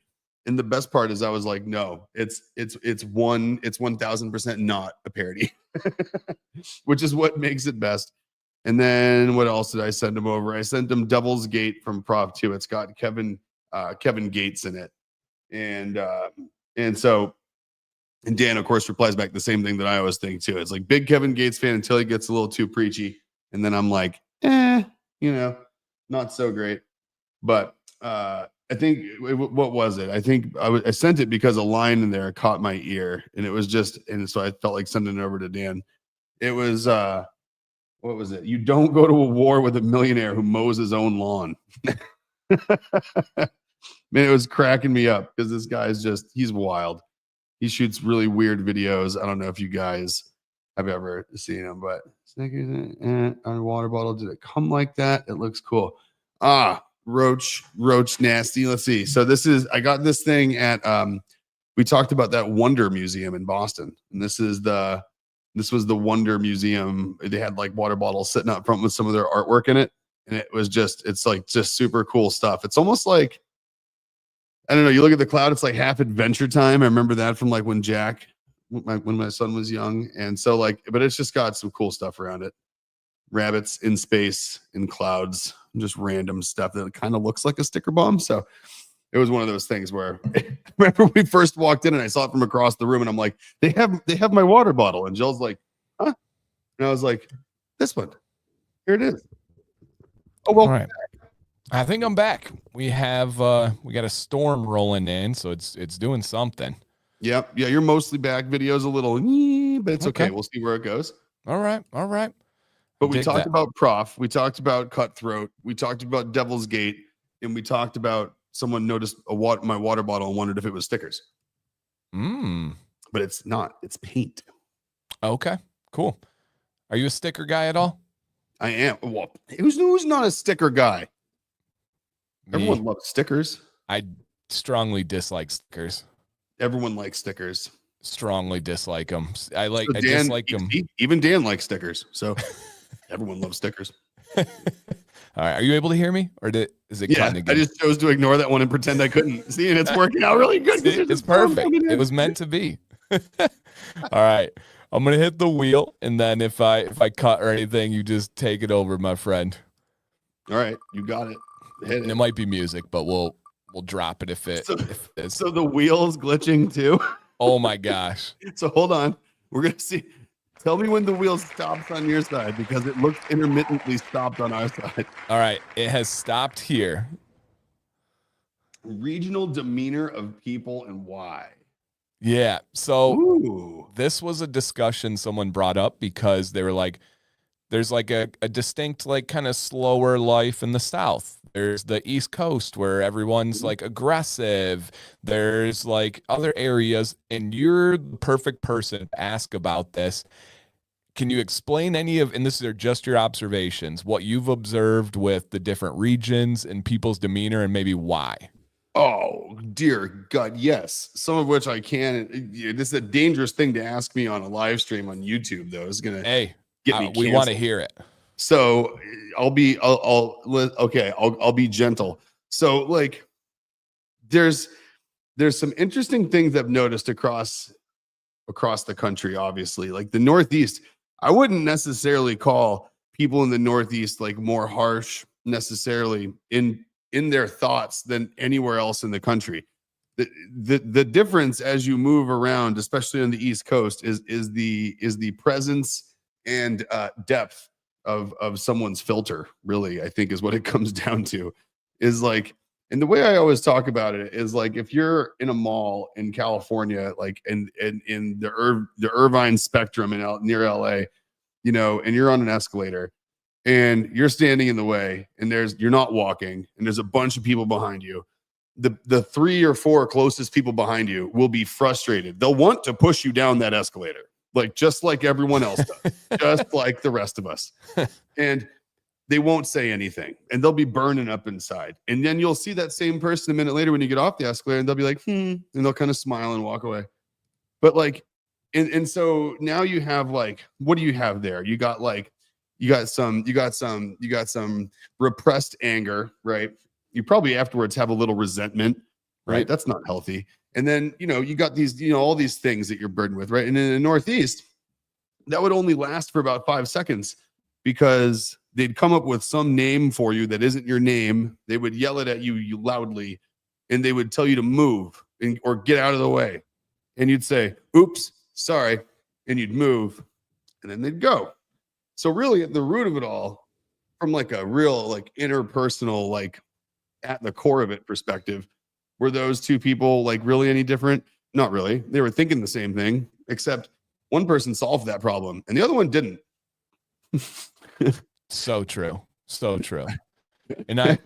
Speaker 2: And the best part is I was like, no, it's 1000% not a parody, which is what makes it best. And then what else did I send him over? I sent him Devil's Gate from Prop 2. It's got Kevin Gates in it. And so Dan, of course, replies back the same thing that I always think too. It's like big Kevin Gates fan until he gets a little too preachy. And then I'm like, not so great. But I think what was it? I think I sent it because a line in there caught my ear, and it was and so I felt like sending it over to Dan. It was what was it? You don't go to a war with a millionaire who mows his own lawn. Man, it was cracking me up because this guy's he's wild. He shoots really weird videos. I don't know if you guys have ever seen him, but on a water bottle, did it come like that? It looks cool. Roach nasty. Let's see. So I got this thing at we talked about that Wonder Museum in Boston, and this was the Wonder Museum. They had like water bottles sitting up front with some of their artwork in it, and it's like super cool stuff. It's almost like, I don't know, you look at the cloud, it's like half Adventure Time. I remember that from like when my son was young, and so like, but it's just got some cool stuff around it. Rabbits in space, in clouds, just random stuff that kind of looks like a sticker bomb. So it was one of those things where I remember we first walked in and I saw it from across the room, and I'm like, they have my water bottle, and Jill's like, huh? And I was like, this one, here it is. Oh well.
Speaker 1: All right. I think I'm back. We got a storm rolling in, so it's doing something.
Speaker 2: Yep. Yeah, you're mostly back. Video's a little, but it's okay. We'll see where it goes.
Speaker 1: All right.
Speaker 2: But we talked about Prof. We talked about Cutthroat. We talked about Devil's Gate, and we talked about someone noticed my water bottle and wondered if it was stickers. But it's not. It's paint.
Speaker 1: Okay. Cool. Are you a sticker guy at all?
Speaker 2: I am. Well, who's not a sticker guy? Everyone loves stickers.
Speaker 1: I strongly dislike stickers.
Speaker 2: Everyone likes stickers.
Speaker 1: Strongly dislike them. I
Speaker 2: dislike them. Even Dan likes stickers. So everyone loves stickers.
Speaker 1: All right. Are you able to hear me, or is it?
Speaker 2: Yeah, I just chose to ignore that one and pretend I couldn't see, and it's working out really good.
Speaker 1: It's perfect. It was meant to be. All right. I'm gonna hit the wheel, and then if I cut or anything, you just take it over, my friend.
Speaker 2: All right, you got it.
Speaker 1: And it might be music, but we'll drop it if it is.
Speaker 2: So the wheel's glitching too.
Speaker 1: Oh my gosh.
Speaker 2: So hold on. We're gonna see. Tell me when the wheel stops on your side, because it looks intermittently stopped on our side.
Speaker 1: All right, it has stopped here.
Speaker 2: Regional demeanor of people and why.
Speaker 1: Yeah. So This was a discussion someone brought up because they were like, there's like a distinct, like kind of slower life in the South There's the East Coast where everyone's like aggressive. There's like other areas, and you're the perfect person to ask about this. Can you explain any of, and this are just your observations, what you've observed with the different regions and people's demeanor and maybe why?
Speaker 2: Oh, dear God, yes. Some of which I can. This is a dangerous thing to ask me on a live stream on YouTube, though. It's gonna get me
Speaker 1: we want to
Speaker 2: canceled.
Speaker 1: hear it.
Speaker 2: So I'll be gentle. So like, there's some interesting things I've noticed across the country. Obviously, like the Northeast, I wouldn't necessarily call people in the Northeast like more harsh necessarily in their thoughts than anywhere else in the country. The difference as you move around, especially on the East Coast, is the presence and depth of someone's filter. Really, I think is what it comes down to. Is like, and the way I always talk about it is like, if you're in a mall in California, like in the Irvine Spectrum near LA, you know, and you're on an escalator and you're standing in the way, and you're not walking, and there's a bunch of people behind you. The 3 or 4 closest people behind you will be frustrated. They'll want to push you down that escalator, like just like everyone else does, just like the rest of us. And they won't say anything, and they'll be burning up inside. And then you'll see that same person a minute later when you get off the escalator, and they'll be like, and they'll kind of smile and walk away. But like, and so now you have like, what do you have there? You got some repressed anger, right? You probably afterwards have a little resentment, right? That's not healthy. And then, you know, you got these, you know, all these things that you're burdened with, right? And in the Northeast, that would only last for about 5 seconds, because they'd come up with some name for you that isn't your name. They would yell it at you loudly, and they would tell you to move or get out of the way. And you'd say, oops, sorry. And you'd move, and then they'd go. So really at the root of it all, from like a real like interpersonal, like at the core of it perspective, were those two people like really any different? Not really. They were thinking the same thing, except one person solved that problem and the other one didn't.
Speaker 1: So true. So true. And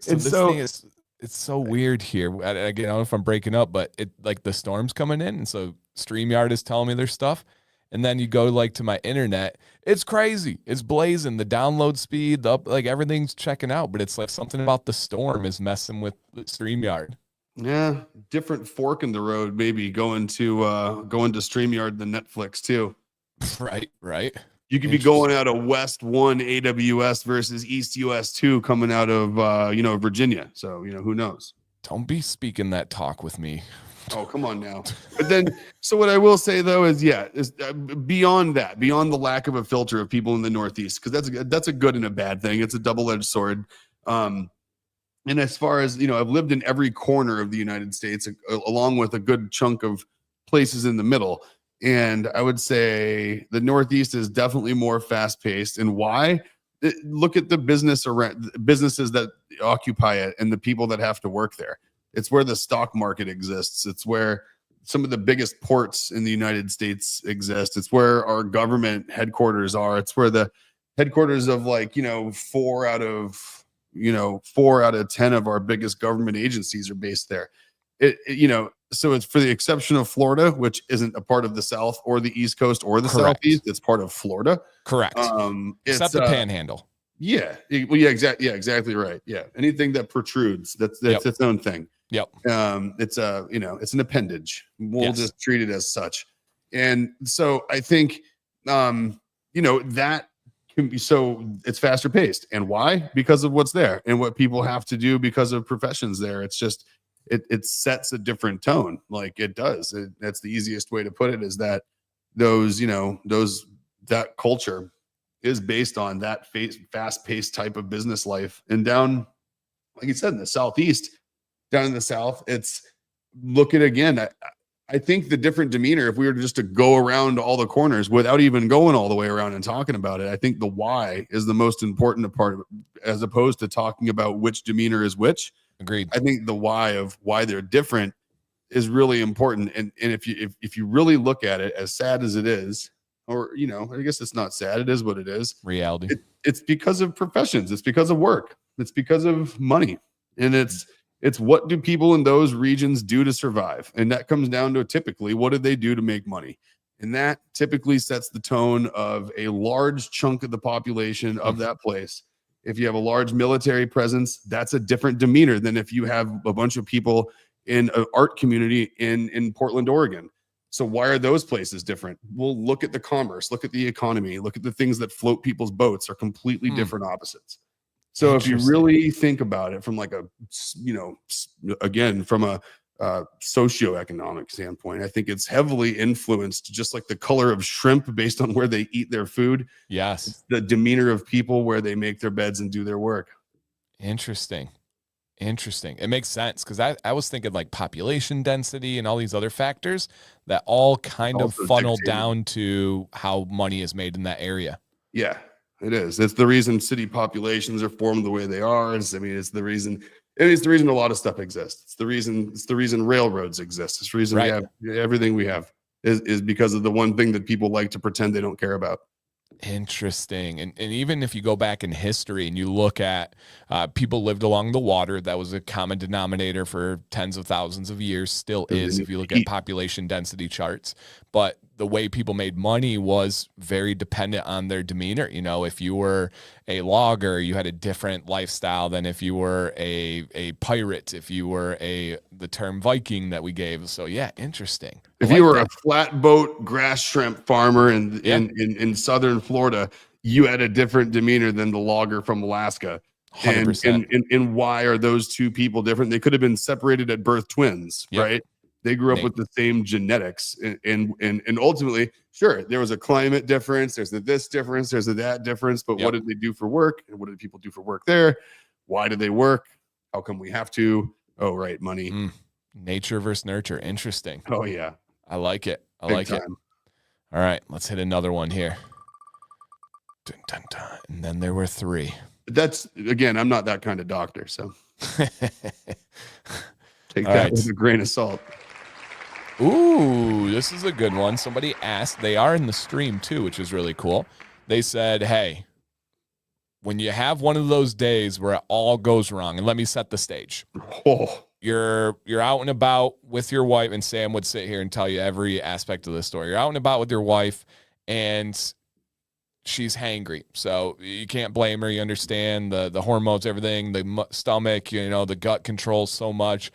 Speaker 1: this thing is, it's so weird here. Again, I don't know if I'm breaking up, but it like the storm's coming in, and so StreamYard is telling me their stuff. And then you go like to my internet, it's crazy. It's blazing. The download speed, like everything's checking out, but it's like something about the storm is messing with StreamYard.
Speaker 2: Yeah, different fork in the road, maybe going to StreamYard than Netflix too.
Speaker 1: Right.
Speaker 2: You could be going out of West 1 AWS versus East US 2 coming out of Virginia. So, you know, who knows?
Speaker 1: Don't be speaking that talk with me.
Speaker 2: Oh, come on now. But then, so what I will say though is, beyond that, beyond the lack of a filter of people in the Northeast, because that's a good and a bad thing. It's a double-edged sword. And as far as, you know, I've lived in every corner of the United States, along with a good chunk of places in the middle. And I would say the Northeast is definitely more fast-paced. And why? Look at the businesses that occupy it and the people that have to work there. It's where the stock market exists. It's where some of the biggest ports in the United States exist. It's where our government headquarters are. It's where the headquarters of 4 out of 10 of our biggest government agencies are based there. So it's, for the exception of Florida, which isn't a part of the South or the East Coast or the Southeast, it's part of Florida.
Speaker 1: Correct. Except the Panhandle.
Speaker 2: Yeah. Exactly right. Yeah. Anything that protrudes, that's its own thing.
Speaker 1: Yep.
Speaker 2: It's an appendage. We'll just treat it as such. And so I think, that can be, so it's faster paced. And why? Because of what's there and what people have to do because of professions there. It's just, it sets a different tone. Like it does. That's the easiest way to put it, is that that culture is based on that fast paced type of business life. And down, like you said, in the Southeast, down in the South, it's, look at again. I think the different demeanor, if we were just to go around all the corners without even going all the way around and talking about it, I think the why is the most important part of it, as opposed to talking about which demeanor is which.
Speaker 1: Agreed.
Speaker 2: I think the why of why they're different is really important. And if you really look at it, as sad as it is, or, I guess it's not sad. It is what it is.
Speaker 1: Reality.
Speaker 2: It's because of professions. It's because of work. It's because of money. And it's what do people in those regions do to survive? And that comes down to typically, what do they do to make money? And that typically sets the tone of a large chunk of the population of that place. If you have a large military presence, that's a different demeanor than if you have a bunch of people in an art community in Portland, Oregon. So why are those places different? Well, look at the commerce, look at the economy, look at the things that float people's boats are completely different opposites. So if you really think about it from like again, from a socioeconomic standpoint, I think it's heavily influenced, just like the color of shrimp based on where they eat their food.
Speaker 1: Yes.
Speaker 2: The demeanor of people where they make their beds and do their work.
Speaker 1: Interesting. It makes sense because I was thinking like population density and all these other factors that all kind of funnel down to how money is made in that area.
Speaker 2: Yeah, it is. It's the reason city populations are formed the way they are. It's the reason a lot of stuff exists. It's the reason railroads exist. It's the reason we have everything we have is because of the one thing that people like to pretend they don't care about.
Speaker 1: Interesting. And even if you go back in history and you look at people lived along the water, that was a common denominator for tens of thousands of years, still is if you look at population density charts. But the way people made money was very dependent on their demeanor. If you were a logger, you had a different lifestyle than if you were a pirate, if you were the term Viking that we gave. So yeah, interesting.
Speaker 2: If you were a flatboat grass shrimp farmer in southern Florida, you had a different demeanor than the logger from Alaska. 100%. And why are those two people different? They could have been separated at birth, twins, right? They grew up with the same genetics, and ultimately, sure, there was a climate difference. There's this difference. There's that difference. But what did they do for work? And what did people do for work there? Why do they work? How come we have to? Oh, right, money.
Speaker 1: Nature versus nurture. Interesting.
Speaker 2: Oh yeah,
Speaker 1: I like it.
Speaker 2: Big
Speaker 1: like
Speaker 2: time.
Speaker 1: it. All right, let's hit another one here. Dun, dun, dun. And then there were three.
Speaker 2: That's again, I'm not that kind of doctor, so take
Speaker 1: All
Speaker 2: that with a grain of salt.
Speaker 1: Ooh, this is a good one. Somebody asked, they are in the stream too, which is really cool. They said, hey, when you have one of those days where it all goes wrong, and let me set the stage.
Speaker 2: Oh.
Speaker 1: You're out and about with your wife, and Sam would sit here and tell you every aspect of this story. You're out and about with your wife, and she's hangry. So you can't blame her. You understand the hormones, everything, the stomach, the gut controls so much.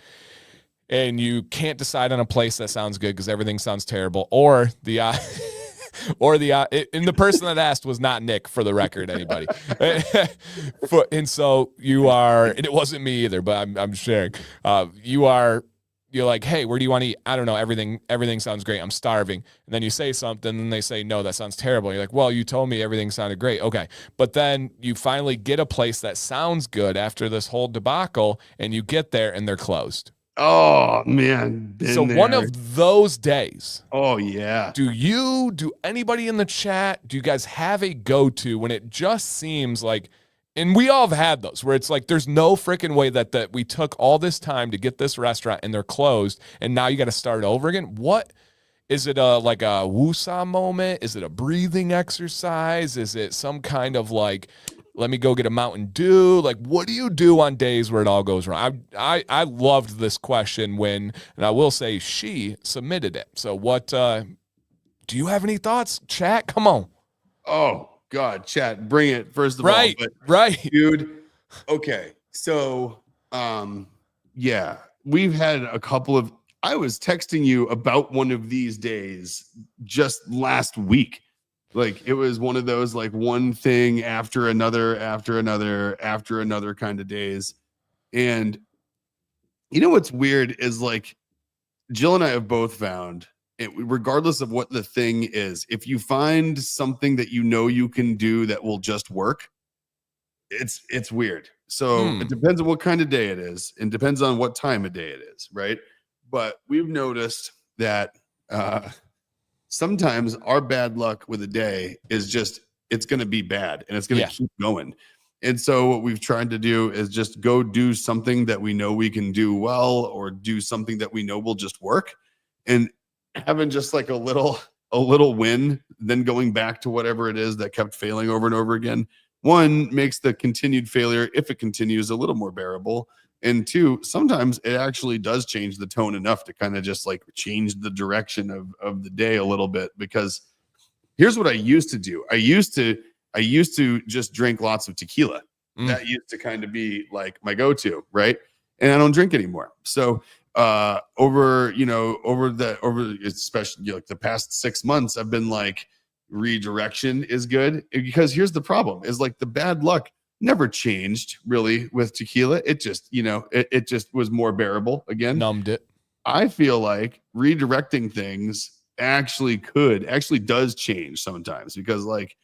Speaker 1: And you can't decide on a place that sounds good because everything sounds terrible. Or and the person that asked was not Nick, for the record, anybody. And so you are, and it wasn't me either, but I'm sharing. You're like, hey, where do you want to eat? I don't know. Everything sounds great. I'm starving. And then you say something and they say, no, that sounds terrible. You're like, well, you told me everything sounded great. Okay. But then you finally get a place that sounds good after this whole debacle, and you get there and they're closed.
Speaker 2: Oh man.
Speaker 1: One of those days.
Speaker 2: Oh yeah.
Speaker 1: Do anybody in the chat, do you guys have a go-to when it just seems like, and we all have had those where it's like, there's no freaking way that we took all this time to get this restaurant and they're closed and now you got to start over again? What is it? Like a woosah moment? Is it a breathing exercise? Is it some kind of like, let me go get a Mountain Dew? Like, what do you do on days where it all goes wrong? I loved this question and I will say she submitted it. So what, do you have any thoughts, chat? Come on.
Speaker 2: Oh God, chat, bring it first of all.
Speaker 1: Right.
Speaker 2: Dude. Okay. So, yeah, we've had a couple of, I was texting you about one of these days just last week. Like it was one of those like one thing after another kind of days. And what's weird is like Jill and I have both found it, regardless of what the thing is, if you find something that you can do that will just work, it's weird. So it depends on what kind of day it is and depends on what time of day it is, right? But we've noticed that sometimes our bad luck with a day is just, it's going to be bad and it's going to keep going. And so what we've tried to do is just go do something that we know we can do well, or do something that we know will just work. And having just like a little a little win than going back to whatever it is that kept failing over and over again. One, makes the continued failure, if it continues, a little more bearable. And two, sometimes it actually does change the tone enough to kind of just like change the direction of the day a little bit. Because here's what I used to do. I used to just drink lots of tequila. That used to kind of be like my go-to, right? And I don't drink anymore. So over especially like the past 6 months, I've been like, redirection is good. Because here's the problem: is like the bad luck never changed really with tequila. It just, it just was more bearable again.
Speaker 1: Numbed it.
Speaker 2: I feel like redirecting things actually does change sometimes, because like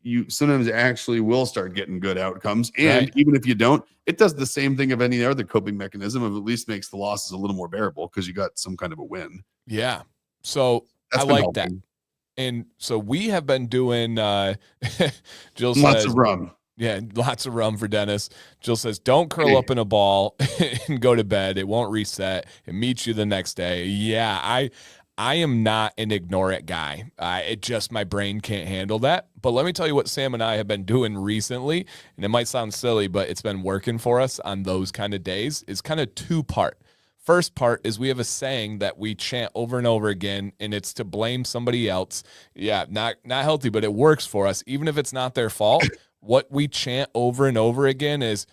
Speaker 2: you sometimes actually will start getting good outcomes. And even if you don't, it does the same thing of any other coping mechanism, of at least makes the losses a little more bearable because you got some kind of a win.
Speaker 1: Yeah. So I like that. And so we have been doing, Jill says,
Speaker 2: lots of rum.
Speaker 1: Yeah, lots of rum for Dennis. Jill says, don't curl up in a ball and go to bed. It won't reset. It meets you the next day. Yeah, I am not an ignore it guy. It just, my brain can't handle that. But let me tell you what Sam and I have been doing recently, and it might sound silly, but it's been working for us on those kind of days. It's kind of two-part. First part is we have a saying that we chant over and over again, and it's to blame somebody else. Yeah, not healthy, but it works for us. Even if it's not their fault, what we chant over and over again is,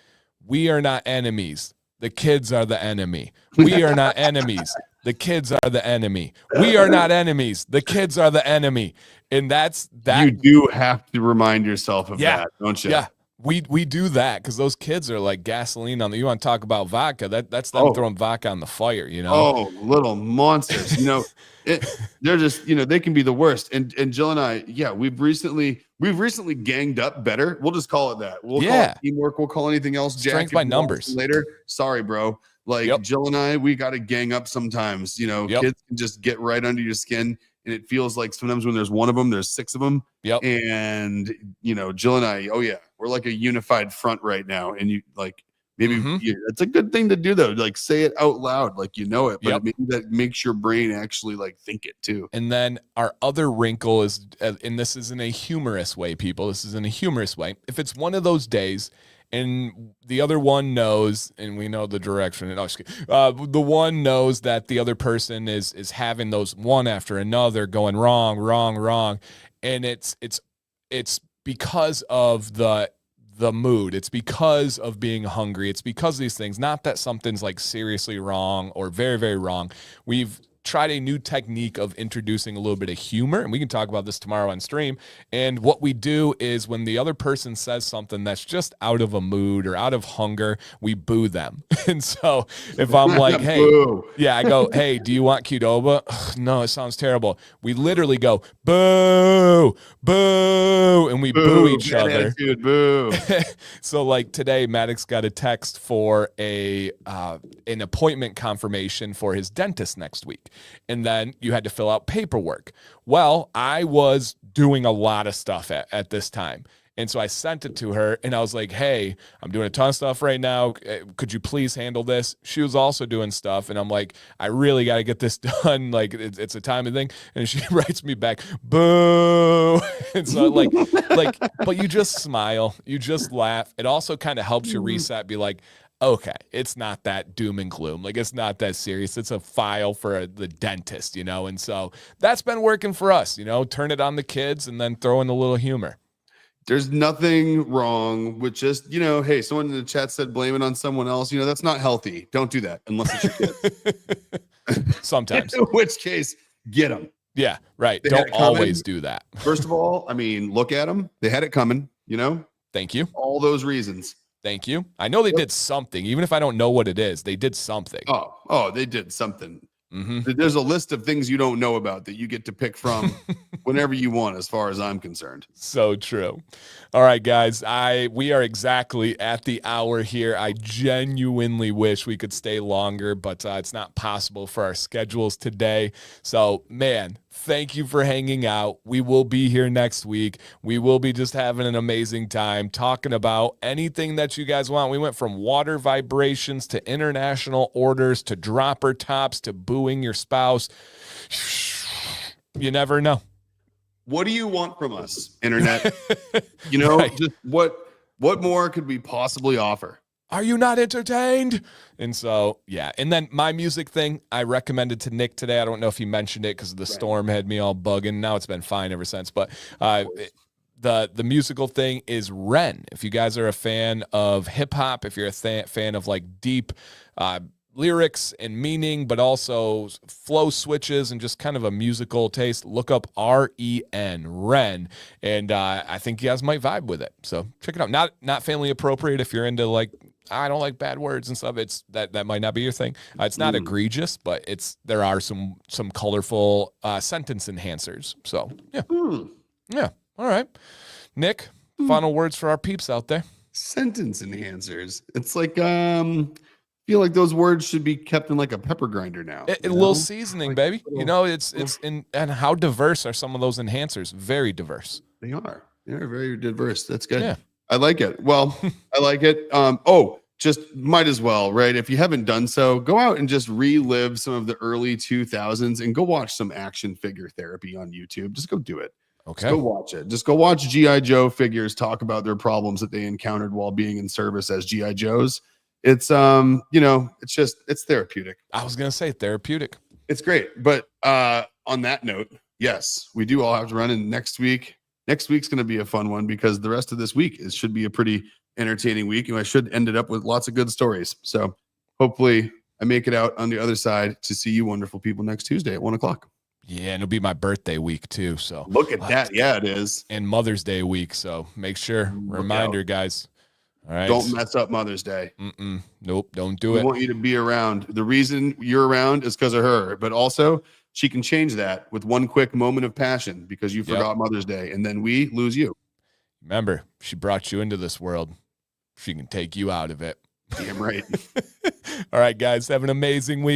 Speaker 1: we are not enemies. The kids are the enemy. We are not enemies. The kids are the enemy. We are not enemies. The kids are the enemy. And that's that.
Speaker 2: You do have to remind yourself of that, don't you?
Speaker 1: Yeah. We do that because those kids are like gasoline on the. You want to talk about vodka? That's them throwing vodka on the fire.
Speaker 2: Oh, little monsters. They're just they can be the worst. And Jill and I, we've recently ganged up better. We'll just call it that. We'll call it teamwork. We'll call anything else
Speaker 1: strength by numbers
Speaker 2: later. Sorry, bro. Like Jill and I, we got to gang up sometimes. Kids can just get right under your skin. And it feels like sometimes when there's one of them, there's six of them.
Speaker 1: Yep.
Speaker 2: And, Jill and I, we're like a unified front right now. And you like, maybe it's a good thing to do though. Like say it out loud, like it, but maybe that makes your brain actually like think it too.
Speaker 1: And then our other wrinkle is, and this is in a humorous way, people, this is in a humorous way. If it's one of those days and the other one knows, and we know the direction, the one knows that the other person is having those one after another going wrong. And it's because of the mood. It's because of being hungry. It's because of these things, not that something's like seriously wrong or very, very wrong. We've tried a new technique of introducing a little bit of humor, and we can talk about this tomorrow on stream. And what we do is when the other person says something that's just out of a mood or out of hunger, we boo them. And so if I'm like, hey, I go, hey, do you want Qdoba? Ugh, no, it sounds terrible. We literally go, boo, boo, and we boo each other.
Speaker 2: Attitude, boo.
Speaker 1: So like today, Maddox got a text for an appointment confirmation for his dentist next week. And then you had to fill out paperwork. Well, I was doing a lot of stuff at this time. And so I sent it to her and I was like, hey, I'm doing a ton of stuff right now. Could you please handle this? She was also doing stuff. And I'm like, I really got to get this done. Like it's a timing thing. And she writes me back, boo. And so like, but you just smile, you just laugh. It also kind of helps you reset, be like, okay, it's not that doom and gloom. Like, it's not that serious. It's a file for the dentist, And so that's been working for us, turn it on the kids and then throw in a little humor.
Speaker 2: There's nothing wrong with just, hey, someone in the chat said blame it on someone else. That's not healthy. Don't do that unless it's your kids.
Speaker 1: Sometimes.
Speaker 2: In which case, get them.
Speaker 1: Yeah, right. Don't always do that.
Speaker 2: First of all, look at them. They had it coming,
Speaker 1: Thank you.
Speaker 2: All those reasons.
Speaker 1: Thank you. I know they did something. Even if I don't know what it is, they did something.
Speaker 2: Oh, they did something. There's a list of things you don't know about that you get to pick from whenever you want, as far as I'm concerned.
Speaker 1: So true. All right, guys, we are exactly at the hour here. I genuinely wish we could stay longer, but it's not possible for our schedules today. So, man, thank you for hanging out. We will be here next week. We will be just having an amazing time talking about anything that you guys want. We went from water vibrations to international orders to dropper tops to booing your spouse. You never know.
Speaker 2: What do you want from us, internet? Right. Just what more could we possibly offer?
Speaker 1: Are you not entertained? And so, yeah. And then my music thing, I recommended to Nick today. I don't know if he mentioned it because the storm had me all bugging. Now it's been fine ever since. But the musical thing is Ren. If you guys are a fan of hip hop, if you're a fan of like deep lyrics and meaning, but also flow switches and just kind of a musical taste, look up Ren, and I think you guys might vibe with it. So check it out. Not family appropriate if you're into like, I don't like bad words and stuff. It's that might not be your thing. It's not egregious, but there are some colorful sentence enhancers. So yeah, yeah. All right, Nick. Final words for our peeps out there.
Speaker 2: Sentence enhancers. It's like feel like those words should be kept in like a pepper grinder now.
Speaker 1: A little seasoning, baby. It's in, and how diverse are some of those enhancers? Very diverse.
Speaker 2: They are. They're very diverse. That's good.
Speaker 1: Yeah.
Speaker 2: I like it. Well, I like it. Just might as well, right? If you haven't done so, go out and just relive some of the early 2000s and go watch some action figure therapy on YouTube. Just go do it.
Speaker 1: Okay.
Speaker 2: Just go watch it. Just go watch G.I. Joe figures talk about their problems that they encountered while being in service as G.I. Joes. It's it's therapeutic.
Speaker 1: I was gonna say therapeutic.
Speaker 2: It's great. But on that note, yes, we do all have to run in next week. Next week's gonna be a fun one because the rest of this week should be a pretty entertaining week, and I should end it up with lots of good stories. So hopefully I make it out on the other side to see you wonderful people next Tuesday at 1:00.
Speaker 1: Yeah, and it'll be my birthday week too. So
Speaker 2: look at that. Yeah, it is.
Speaker 1: And Mother's Day week. So make sure, reminder, guys. All right.
Speaker 2: Don't mess up Mother's Day.
Speaker 1: Nope. Don't do it.
Speaker 2: We want you to be around. The reason you're around is because of her, but also she can change that with one quick moment of passion because you forgot Mother's Day, and then we lose you.
Speaker 1: Remember, she brought you into this world. She can take you out of it.
Speaker 2: Damn right.
Speaker 1: All right, guys. Have an amazing week.